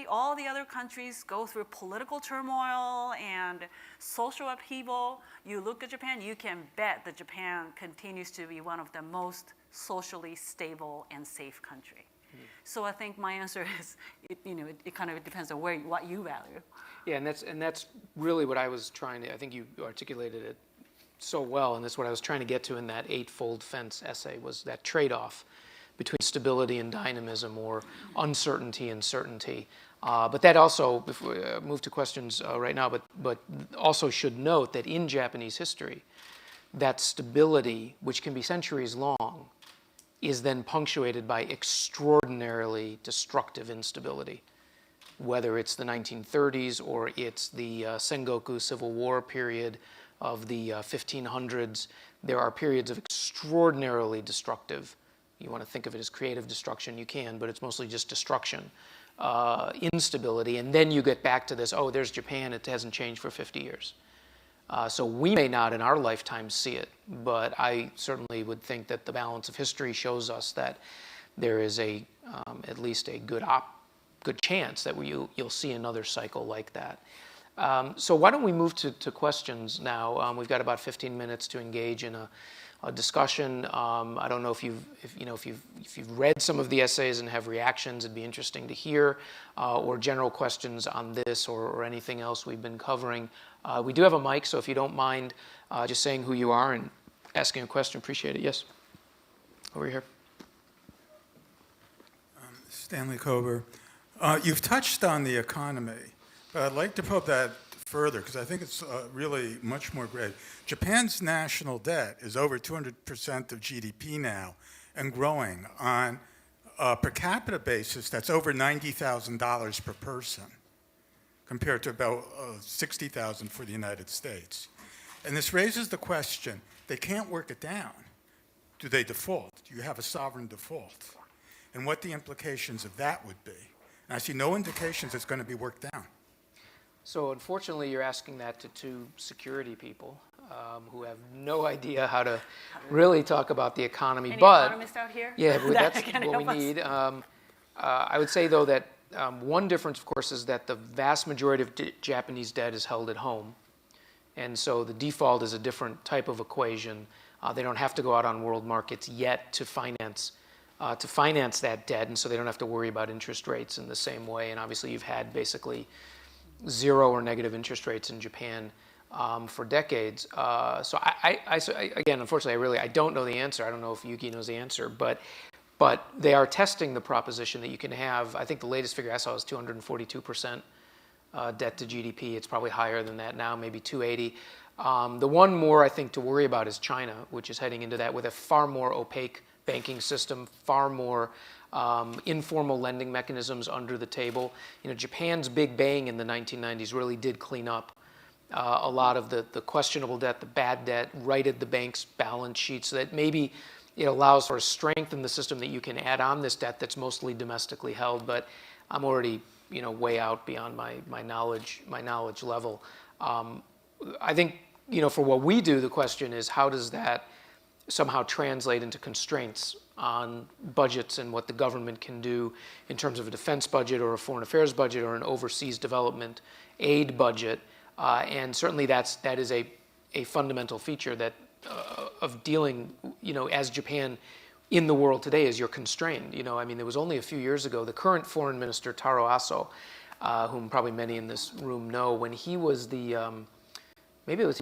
all the other countries go through political turmoil and social upheaval, you look at Japan, you can bet that Japan continues to be one of the most socially stable and safe country. Mm-hmm. So I think my answer is, it kind of depends on what you value. Yeah, and that's really what I was trying to. I think you articulated it so well, and that's what I was trying to get to in that Eightfold Fence essay, was that trade-off between stability and dynamism, or uncertainty and certainty. But that also, if we move to questions right now, but also should note that in Japanese history, that stability, which can be centuries long, is then punctuated by extraordinarily destructive instability. Whether it's the 1930s or it's the Sengoku Civil War period of the 1500s, there are periods of extraordinarily destructive, you want to think of it as creative destruction, you can, but it's mostly just destruction, instability, and then you get back to this, there's Japan, it hasn't changed for 50 years. So we may not in our lifetime see it, but I certainly would think that the balance of history shows us that there is at least a good chance that you'll see another cycle like that. So why don't we move to questions now? We've got about 15 minutes to engage in a discussion. I don't know if you've read some of the essays and have reactions. It'd be interesting to hear, or general questions on this or anything else we've been covering. We do have a mic, so if you don't mind just saying who you are and asking a question, appreciate it. Yes, over here. Stanley Kober. You've touched on the economy, but I'd like to probe that further because I think it's really much more great. Japan's national debt is over 200% of GDP now and growing. On a per capita basis, that's over $90,000 per person compared to about $60,000 for the United States. And this raises the question, they can't work it down. Do they default? Do you have a sovereign default? And what the implications of that would be. And I see no indications it's going to be worked down. So unfortunately, you're asking that to two security people who have no idea how to really talk about the economy. Any but economists out here? yeah, but That that's can what we help us? need. I would say though that one difference, of course, is that the vast majority of Japanese debt is held at home, and so the default is a different type of equation. They don't have to go out on world markets yet to finance that debt, and so they don't have to worry about interest rates in the same way. And obviously, you've had basically zero or negative interest rates in Japan for decades. So again, unfortunately, I don't know the answer. I don't know if Yuki knows the answer, but they are testing the proposition that you can have. I think the latest figure I saw was 242% debt to GDP. It's probably higher than that now, maybe 280. The one more I think to worry about is China, which is heading into that with a far more opaque banking system, far more informal lending mechanisms under the table. Japan's big bang in the 1990s really did clean up a lot of the questionable debt, the bad debt, righted the bank's balance sheet so that maybe it allows for a strength in the system that you can add on this debt that's mostly domestically held. But I'm already way out beyond my knowledge level. I think for what we do, the question is how does that somehow translate into constraints on budgets and what the government can do in terms of a defense budget or a foreign affairs budget or an overseas development aid budget. And certainly that is a fundamental feature that of dealing, as Japan in the world today is you're constrained. There was only a few years ago, the current foreign minister, Taro Aso, whom probably many in this room know, when he was he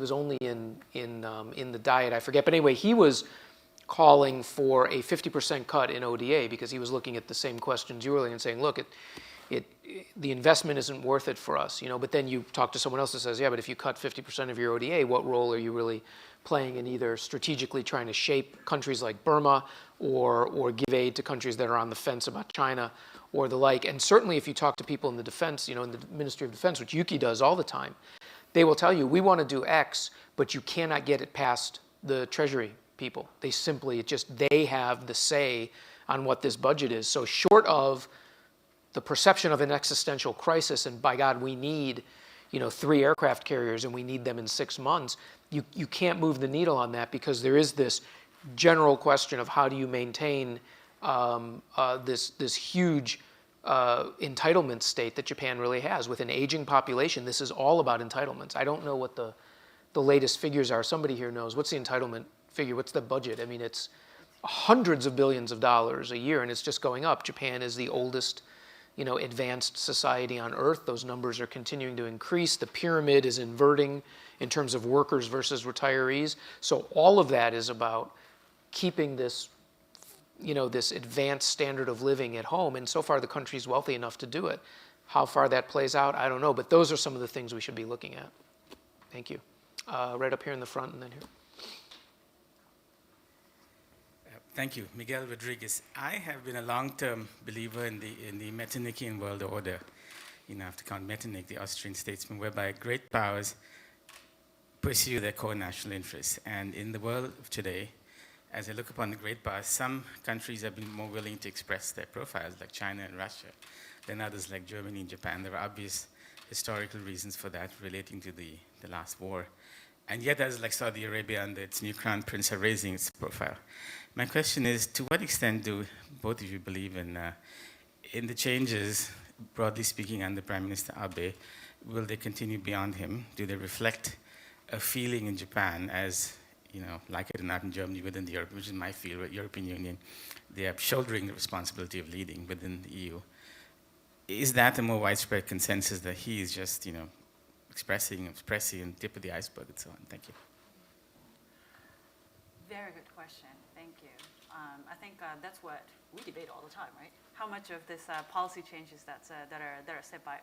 was only in the Diet, I forget. But anyway, he was calling for a 50% cut in ODA because he was looking at the same questions you were and saying, look, the investment isn't worth it for us. But then you talk to someone else that says, yeah, but if you cut 50% of your ODA, what role are you really playing in either strategically trying to shape countries like Burma or give aid to countries that are on the fence about China or the like? And certainly if you talk to people in the defense, in the Ministry of Defense, which Yuki does all the time, they will tell you, we want to do X, but you cannot get it past the Treasury people. They have the say on what this budget is. So short of the perception of an existential crisis, and by God, we need 3 aircraft carriers and we need them in 6 months, you can't move the needle on that because there is this general question of how do you maintain this huge entitlement state that Japan really has. With an aging population, this is all about entitlements. I don't know what the ladest figures are. Somebody here knows. What's the entitlement figure? What's the budget? It's hundreds of billions of dollars a year, and it's just going up. Japan is the oldest advanced society on earth. Those numbers are continuing to increase. The pyramid is inverting in terms of workers versus retirees. So all of that is about keeping this advanced standard of living at home. And so far, the country's wealthy enough to do it. How far that plays out, I don't know. But those are some of the things we should be looking at. Thank you. Right up here in the front and then here. Thank you, Miguel Rodriguez. I have been a long-term believer in the Metternichian world order. I have to count Metternich, the Austrian statesman, whereby great powers pursue their core national interests. And in the world of today, as I look upon the great powers, some countries have been more willing to express their profiles, like China and Russia, than others like Germany and Japan. There are obvious historical reasons for that relating to the last war. And yet, as like Saudi Arabia under its new crown prince are raising its profile. My question is, to what extent do both of you believe in the changes, broadly speaking, under Prime Minister Abe? Will they continue beyond him? Do they reflect a feeling in Japan as, like it or not in Germany, within the Europe, which is my field, European Union, they are shouldering the responsibility of leading within the EU. Is that a more widespread consensus that he is just, expressing, tip of the iceberg, and so on. Thank you. Very good question. Thank you. I think that's what we debate all the time, right? How much of this policy changes that are set by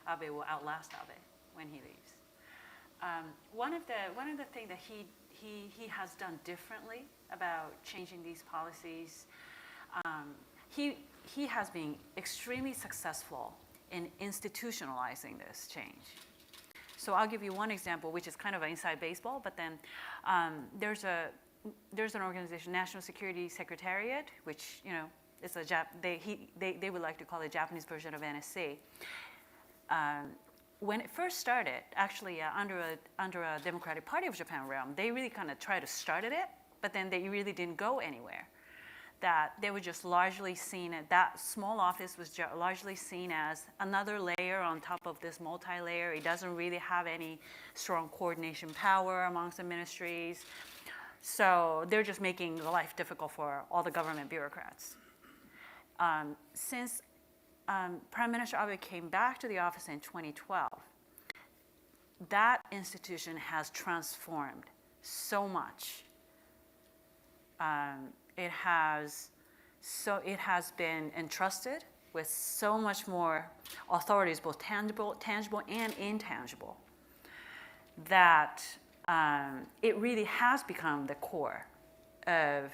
Abe will outlast Abe when he leaves? One of the things that he has done differently about changing these policies, he has been extremely successful in institutionalizing this change. So I'll give you one example, which is kind of an inside baseball, but then there's an organization, National Security Secretariat, which, you know, it's they would like to call it a Japanese version of NSC. When it first started, actually under a Democratic Party of Japan realm, they really kind of tried to start it, but then they really didn't go anywhere. That they were just largely seen, that small office was largely seen as another layer on top of this multi-layer. It doesn't really have any strong coordination power amongst the ministries. So they're just making life difficult for all the government bureaucrats. Since Prime Minister Abe came back to the office in 2012, that institution has transformed so much. It has been entrusted with so much more authorities, both tangible and intangible, that it really has become the core of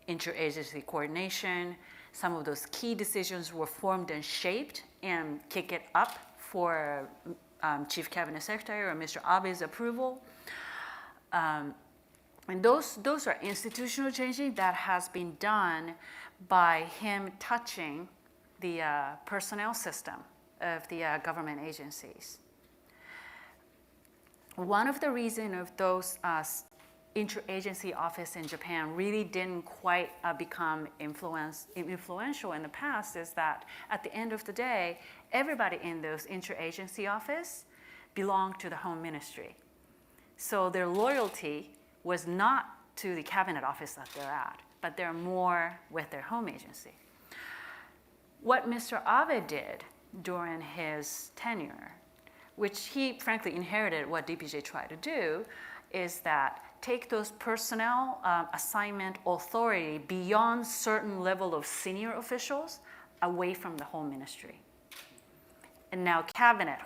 interagency coordination. Some of those key decisions were formed and shaped and kick it up for Chief Cabinet Secretary or Mr. Abe's approval. And those are institutional changing that has been done by him touching the personnel system of the government agencies. One of the reasons of those interagency office in Japan really didn't quite become influential in the past is that at the end of the day, everybody in those interagency office belonged to the Home Ministry. So their loyalty was not to the cabinet office that they're at, but they're more with their home agency. What Mr. Abe did during his tenure, which he frankly inherited what DPJ tried to do, is that take those personnel assignment authority beyond certain level of senior officials away from the Home Ministry. And now cabinet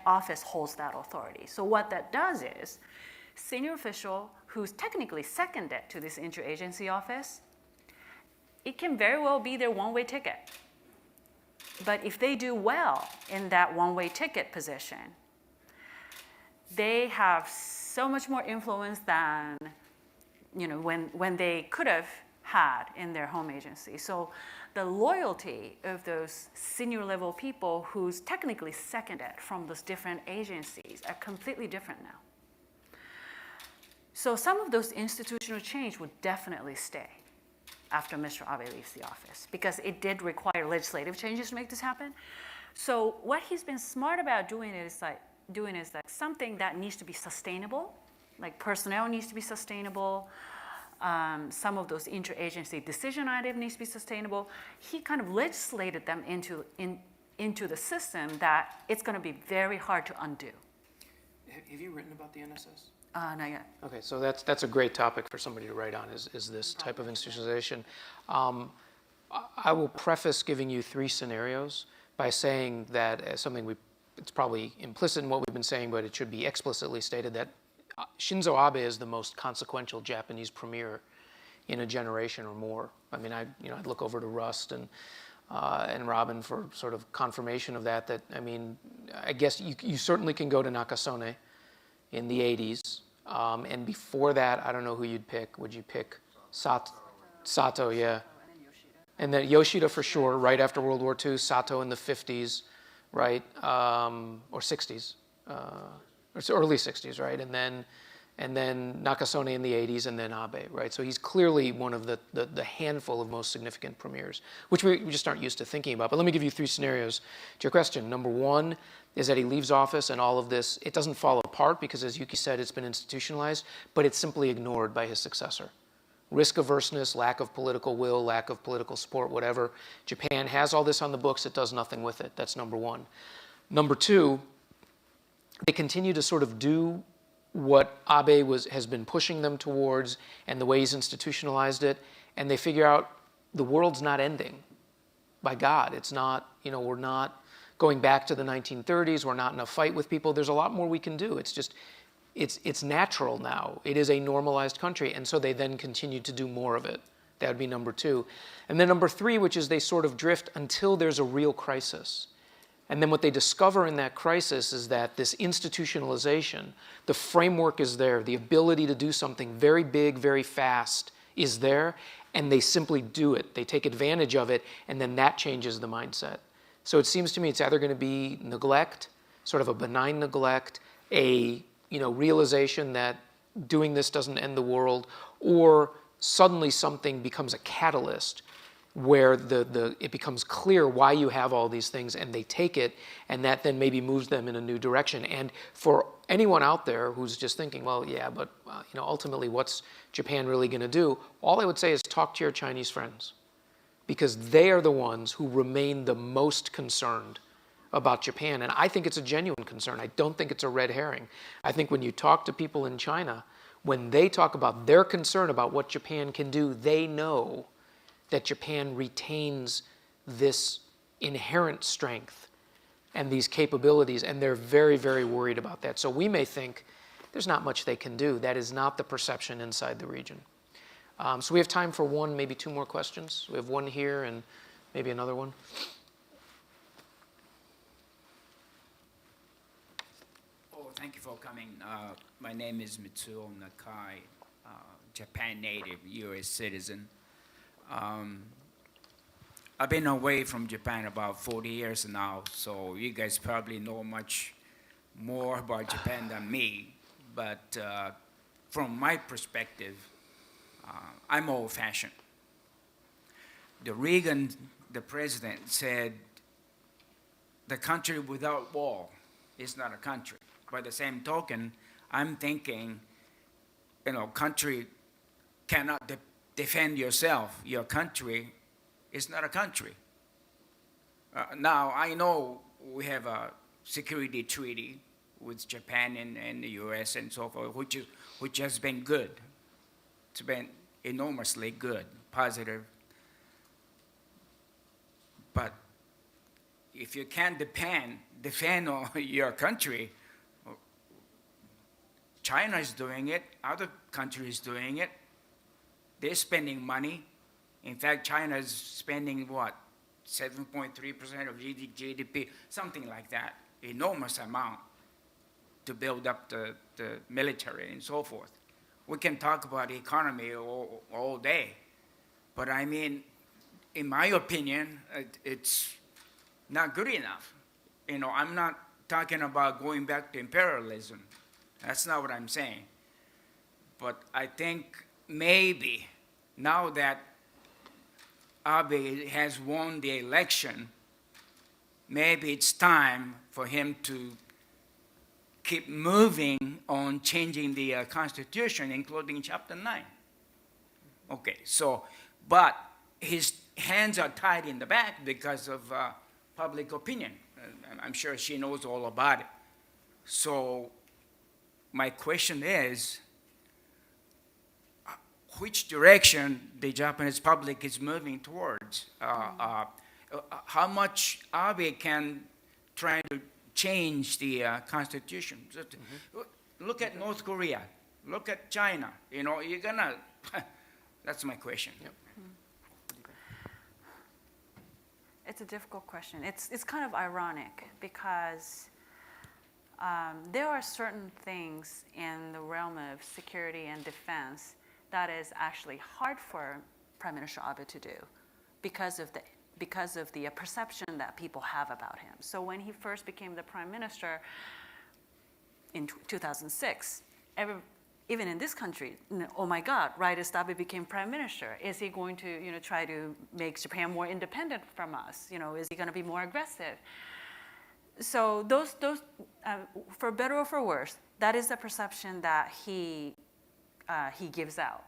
office holds that authority. So what that does is, senior official who's technically seconded to this interagency office, it can very well be their one-way ticket. But if they do well in that one-way ticket position, they have so much more influence than, you know, when they could have had in their home agency. So the loyalty of those senior level people who's technically seconded from those different agencies are completely different now. So some of those institutional change would definitely stay after Mr. Abe leaves the office, because it did require legislative changes to make this happen. So what he's been smart about doing is like something that needs to be sustainable, like personnel needs to be sustainable. Some of those interagency decision items needs to be sustainable. He kind of legislated them into the system that it's going to be very hard to undo. Have you written about the NSS? Not yet. Okay, so that's a great topic for somebody to write on, is this type of institutionalization. I will preface giving you 3 scenarios by saying that it's probably implicit in what we've been saying, but it should be explicitly stated that Shinzo Abe is the most consequential Japanese premier in a generation or more. I mean, I'd look over to Rust and Robin for sort of confirmation of that. I mean, I guess you certainly can go to Nakasone in the 80s. And before that, I don't know who you'd pick. Would you pick Sato, yeah. And then Yoshida for sure, right after World War II, Sato in the 50s, right? Or 60s, or early 60s, right? And then Nakasone in the 80s, and then Abe, right? So he's clearly one of the handful of most significant premiers, which we just aren't used to thinking about. But let me give you 3 scenarios to your question. Number 1 is that he leaves office and all of this, it doesn't fall apart because, as Yuki said, it's been institutionalized, but it's simply ignored by his successor. Risk averseness, lack of political will, lack of political support, whatever. Japan has all this on the books, it does nothing with it. That's number 1. Number 2, they continue to sort of do what Abe has been pushing them towards and the way he's institutionalized it, and they figure out the world's not ending. By God, it's not, we're not going back to the 1930s, we're not in a fight with people, there's a lot more we can do. It's just, it's natural now. It is a normalized country, and so they then continue to do more of it. That would be number two. And then number three, which is they sort of drift until there's a real crisis. And then what they discover in that crisis is that this institutionalization, the framework is there, the ability to do something very big, very fast is there, and they simply do it. They take advantage of it, and then that changes the mindset. So it seems to me it's either going to be neglect, sort of a benign neglect, a realization that doing this doesn't end the world, or suddenly something becomes a catalyst where it becomes clear why you have all these things, and they take it, and that then maybe moves them in a new direction. And for anyone out there who's just thinking, well, yeah, but ultimately what's Japan really going to do? All I would say is talk to your Chinese friends, because they are the ones who remain the most concerned about Japan. And I think it's a genuine concern. I don't think it's a red herring. I think when you talk to people in China, when they talk about their concern about what Japan can do, they know that Japan retains this inherent strength and these capabilities, and they're very, very worried about that. So we may think there's not much they can do. That is not the perception inside the region. So we have time for one, maybe two more questions. We have one here and maybe another one. Oh, thank you for coming. My name is Mitsuo Nakai, Japan native, U.S. citizen. I've been away from Japan about 40 years now, so you guys probably know much more about Japan than me. But from my perspective, I'm old-fashioned. Reagan, the president, said, the country without wall is not a country. By the same token, I'm thinking, country cannot defend yourself. Your country is not a country. Now, I know we have a security treaty with Japan and the US and so forth, which has been good. It's been enormously good, positive. But if you can't defend your country, China is doing it, other countries doing it. They're spending money. In fact, China is spending, 7.3% of GDP, something like that, enormous amount to build up the military and so forth. We can talk about the economy all day, but I mean, in my opinion, it's not good enough. I'm not talking about going back to imperialism. That's not what I'm saying. But I think maybe now that Abe has won the election, maybe it's time for him to keep moving on changing the Constitution, including Chapter 9. Okay, but his hands are tied in the back because of public opinion. I'm sure she knows all about it. So my question is, which direction the Japanese public is moving towards? How much Abe can try to change the Constitution? Look at North Korea. Look at China. You're gonna. That's my question. Yep. It's a difficult question. It's kind of ironic because there are certain things in the realm of security and defense that is actually hard for Prime Minister Abe to do because of the perception that people have about him. So when he first became the Prime Minister in 2006, even in this country, oh my God, right as Abe became Prime Minister, is he going to try to make Japan more independent from us? Is he going to be more aggressive? So those for better or for worse, that is the perception that he gives out.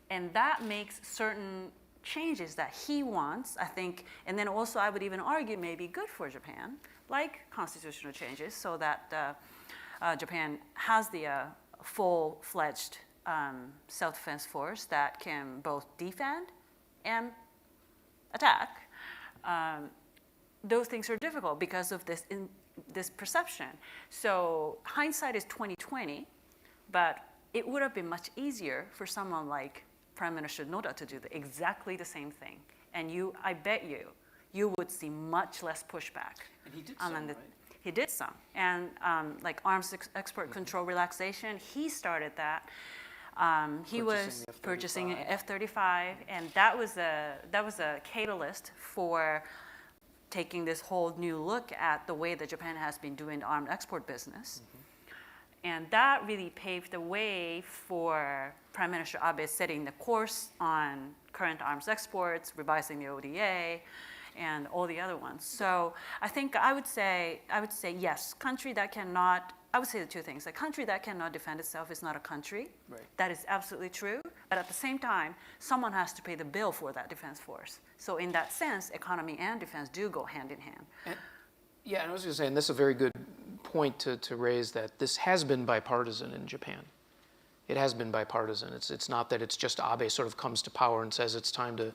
And that makes certain changes that he wants, I think, and then also I would even argue maybe good for Japan, like constitutional changes, so that Japan has the full-fledged self-defense force that can both defend and attack, those things are difficult because of this perception. So hindsight is 20/20, but it would have been much easier for someone like Prime Minister Noda to do exactly the same thing. And I bet you would see much less pushback. And he did some, right? He did some. And like arms export control relaxation, he started that. He was purchasing F-35, and that was a catalyst for taking this whole new look at the way that Japan has been doing the armed export business. And that really paved the way for Prime Minister Abe setting the course on current arms exports, revising the ODA, and all the other ones. So I think I would say yes, country that cannot, I would say the two things. A country that cannot defend itself is not a country. Right. That is absolutely true. But at the same time, someone has to pay the bill for that defense force. So in that sense, economy and defense do go hand in hand. Yeah, and I was going to say, and this is a very good point to raise, that this has been bipartisan in Japan. It has been bipartisan. It's not that it's just Abe sort of comes to power and says it's time to,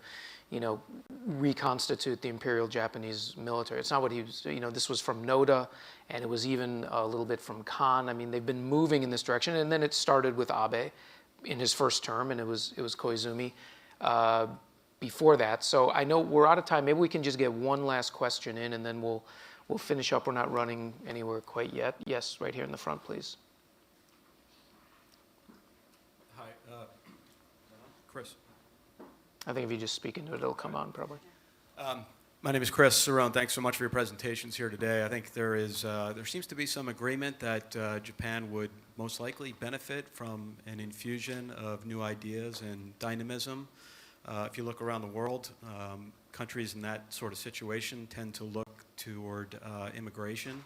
reconstitute the Imperial Japanese military. It's not what he was, this was from Noda, and it was even a little bit from Kan. I mean, they've been moving in this direction, and then it started with Abe in his first term, and it was Koizumi before that. So I know we're out of time. Maybe we can just get one last question in, and then we'll finish up. We're not running anywhere quite yet. Yes, right here in the front, please. Hi, Chris. I think if you just speak into it, it'll come on probably. My name is Chris Cerrone. Thanks so much for your presentations here today. I think there seems to be some agreement that Japan would most likely benefit from an infusion of new ideas and dynamism. If you look around the world, countries in that sort of situation tend to look toward immigration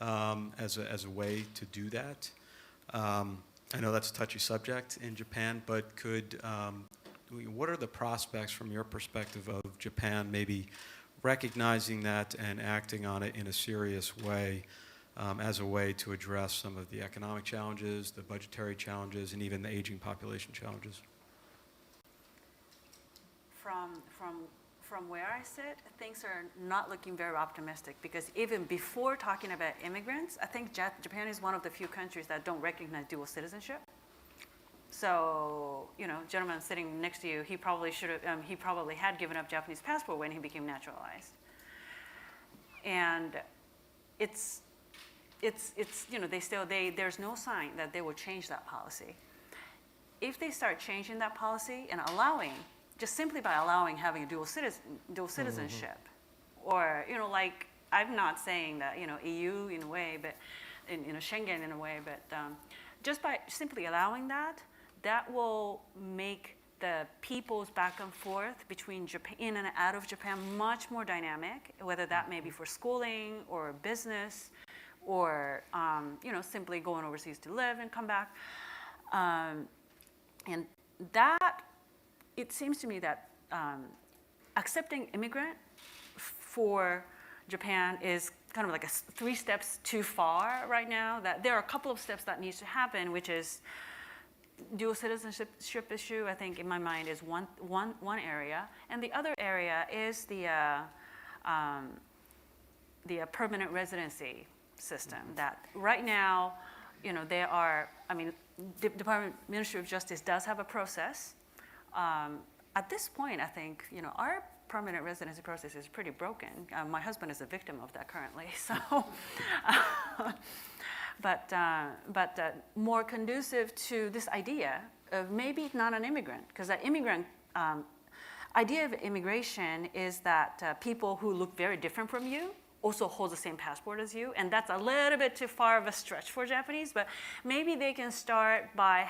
as a way to do that. I know that's a touchy subject in Japan, but what are the prospects from your perspective of Japan maybe recognizing that and acting on it in a serious way as a way to address some of the economic challenges, the budgetary challenges, and even the aging population challenges? From where I sit, things are not looking very optimistic, because even before talking about immigrants, I think Japan is one of the few countries that don't recognize dual citizenship. So, gentleman sitting next to you, he probably had given up Japanese passport when he became naturalized. And it's there's no sign that they will change that policy. If they start changing that policy and just simply by allowing having a dual citizenship, or, I'm not saying that, EU in a way, but Schengen in a way, but just by simply allowing that will make the people's back and forth between Japan, in and out of Japan, much more dynamic, whether that may be for schooling or business, or simply going overseas to live and come back. And that, it seems to me that accepting immigrant for Japan is kind of like 3 steps too far right now. That there are a couple of steps that needs to happen, which is dual citizenship issue, I think in my mind, is one area, and the other area is the permanent residency system. That right now, the Department Ministry of Justice does have a process. At this point, I think our permanent residency process is pretty broken. My husband is a victim of that currently, so. But more conducive to this idea of maybe not an immigrant, because that idea of immigration is that people who look very different from you also hold the same passport as you, and that's a little bit too far of a stretch for Japanese, but maybe they can start by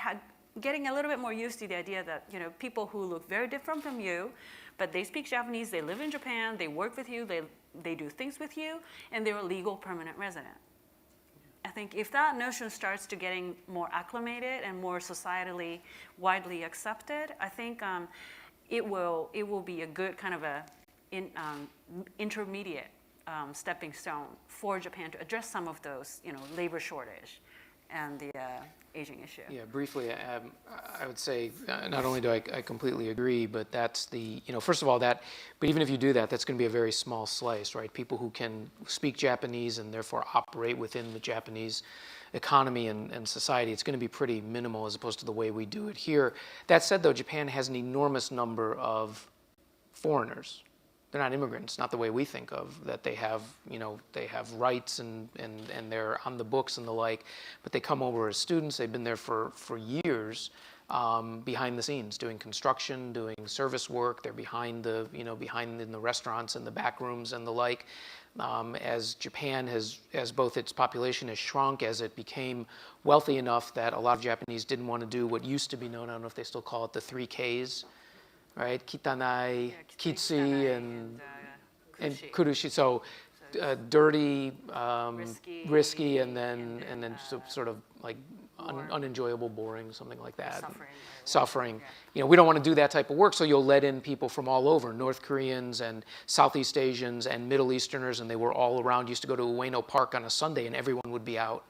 getting a little bit more used to the idea that people who look very different from you, but they speak Japanese, they live in Japan, they work with you, they do things with you, and they're a legal permanent resident. I think if that notion starts to getting more acclimated and more societally widely accepted, I think it will be a good kind of intermediate stepping stone for Japan to address some of those, labor shortage and the aging issue. Yeah, briefly, I would say not only do I completely agree, but that's the, first of all, but even if you do that, that's going to be a very small slice, right? People who can speak Japanese and therefore operate within the Japanese economy and society, it's going to be pretty minimal as opposed to the way we do it here. That said, though, Japan has an enormous number of foreigners. They're not immigrants, not the way we think of, that they have, they have rights and they're on the books and the like, but they come over as students. They've been there for years behind the scenes, doing construction, doing service work. They're behind behind in the restaurants and the back rooms and the like. As Japan as both its population has shrunk, as it became wealthy enough that a lot of Japanese didn't want to do what used to be known, I don't know if they still call it the 3 Ks, right? Kitanai, Kitsi, and Kurushi. So dirty, risky, and then sort of like unenjoyable, boring, something like that. Suffering. We don't want to do that type of work, so you'll let in people from all over, North Koreans and Southeast Asians and Middle Easterners, and they were all around. Used to go to Ueno Park on a Sunday, and everyone would be out.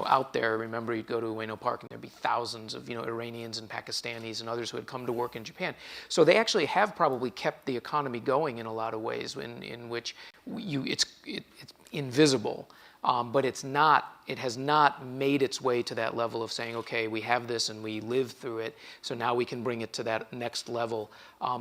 Out there. Remember, you'd go to Ueno Park and there'd be thousands of, Iranians and Pakistanis and others who had come to work in Japan. So they actually have probably kept the economy going in a lot of ways in which it's invisible, but it has not made its way to that level of saying, okay, we have this and we live through it, so now we can bring it to that next level.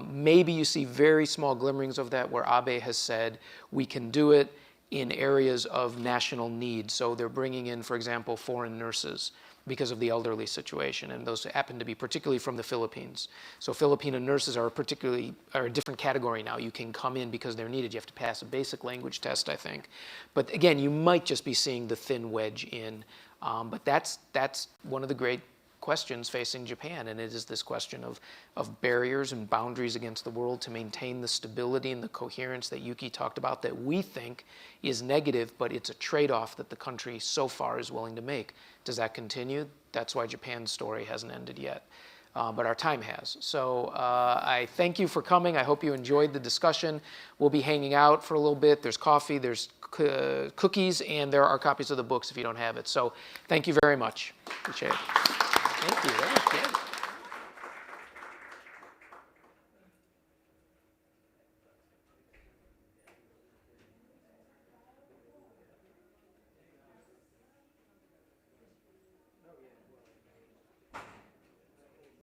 Maybe you see very small glimmerings of that where Abe has said, we can do it in areas of national need. So they're bringing in, for example, foreign nurses because of the elderly situation, and those happen to be particularly from the Philippines. So Filipino nurses are a different category now. You can come in because they're needed. You have to pass a basic language test, I think. But again, you might just be seeing the thin wedge in. But that's one of the great questions facing Japan, and it is this question of barriers and boundaries against the world to maintain the stability and the coherence that Yuki talked about that we think is negative, but it's a trade-off that the country so far is willing to make. Does that continue? That's why Japan's story hasn't ended yet. But our time has. So I thank you for coming. I hope you enjoyed the discussion. We'll be hanging out for a little bit. There's coffee, there's cookies, and there are copies of the books if you don't have it. So thank you very much. Appreciate it. Thank you. That was good.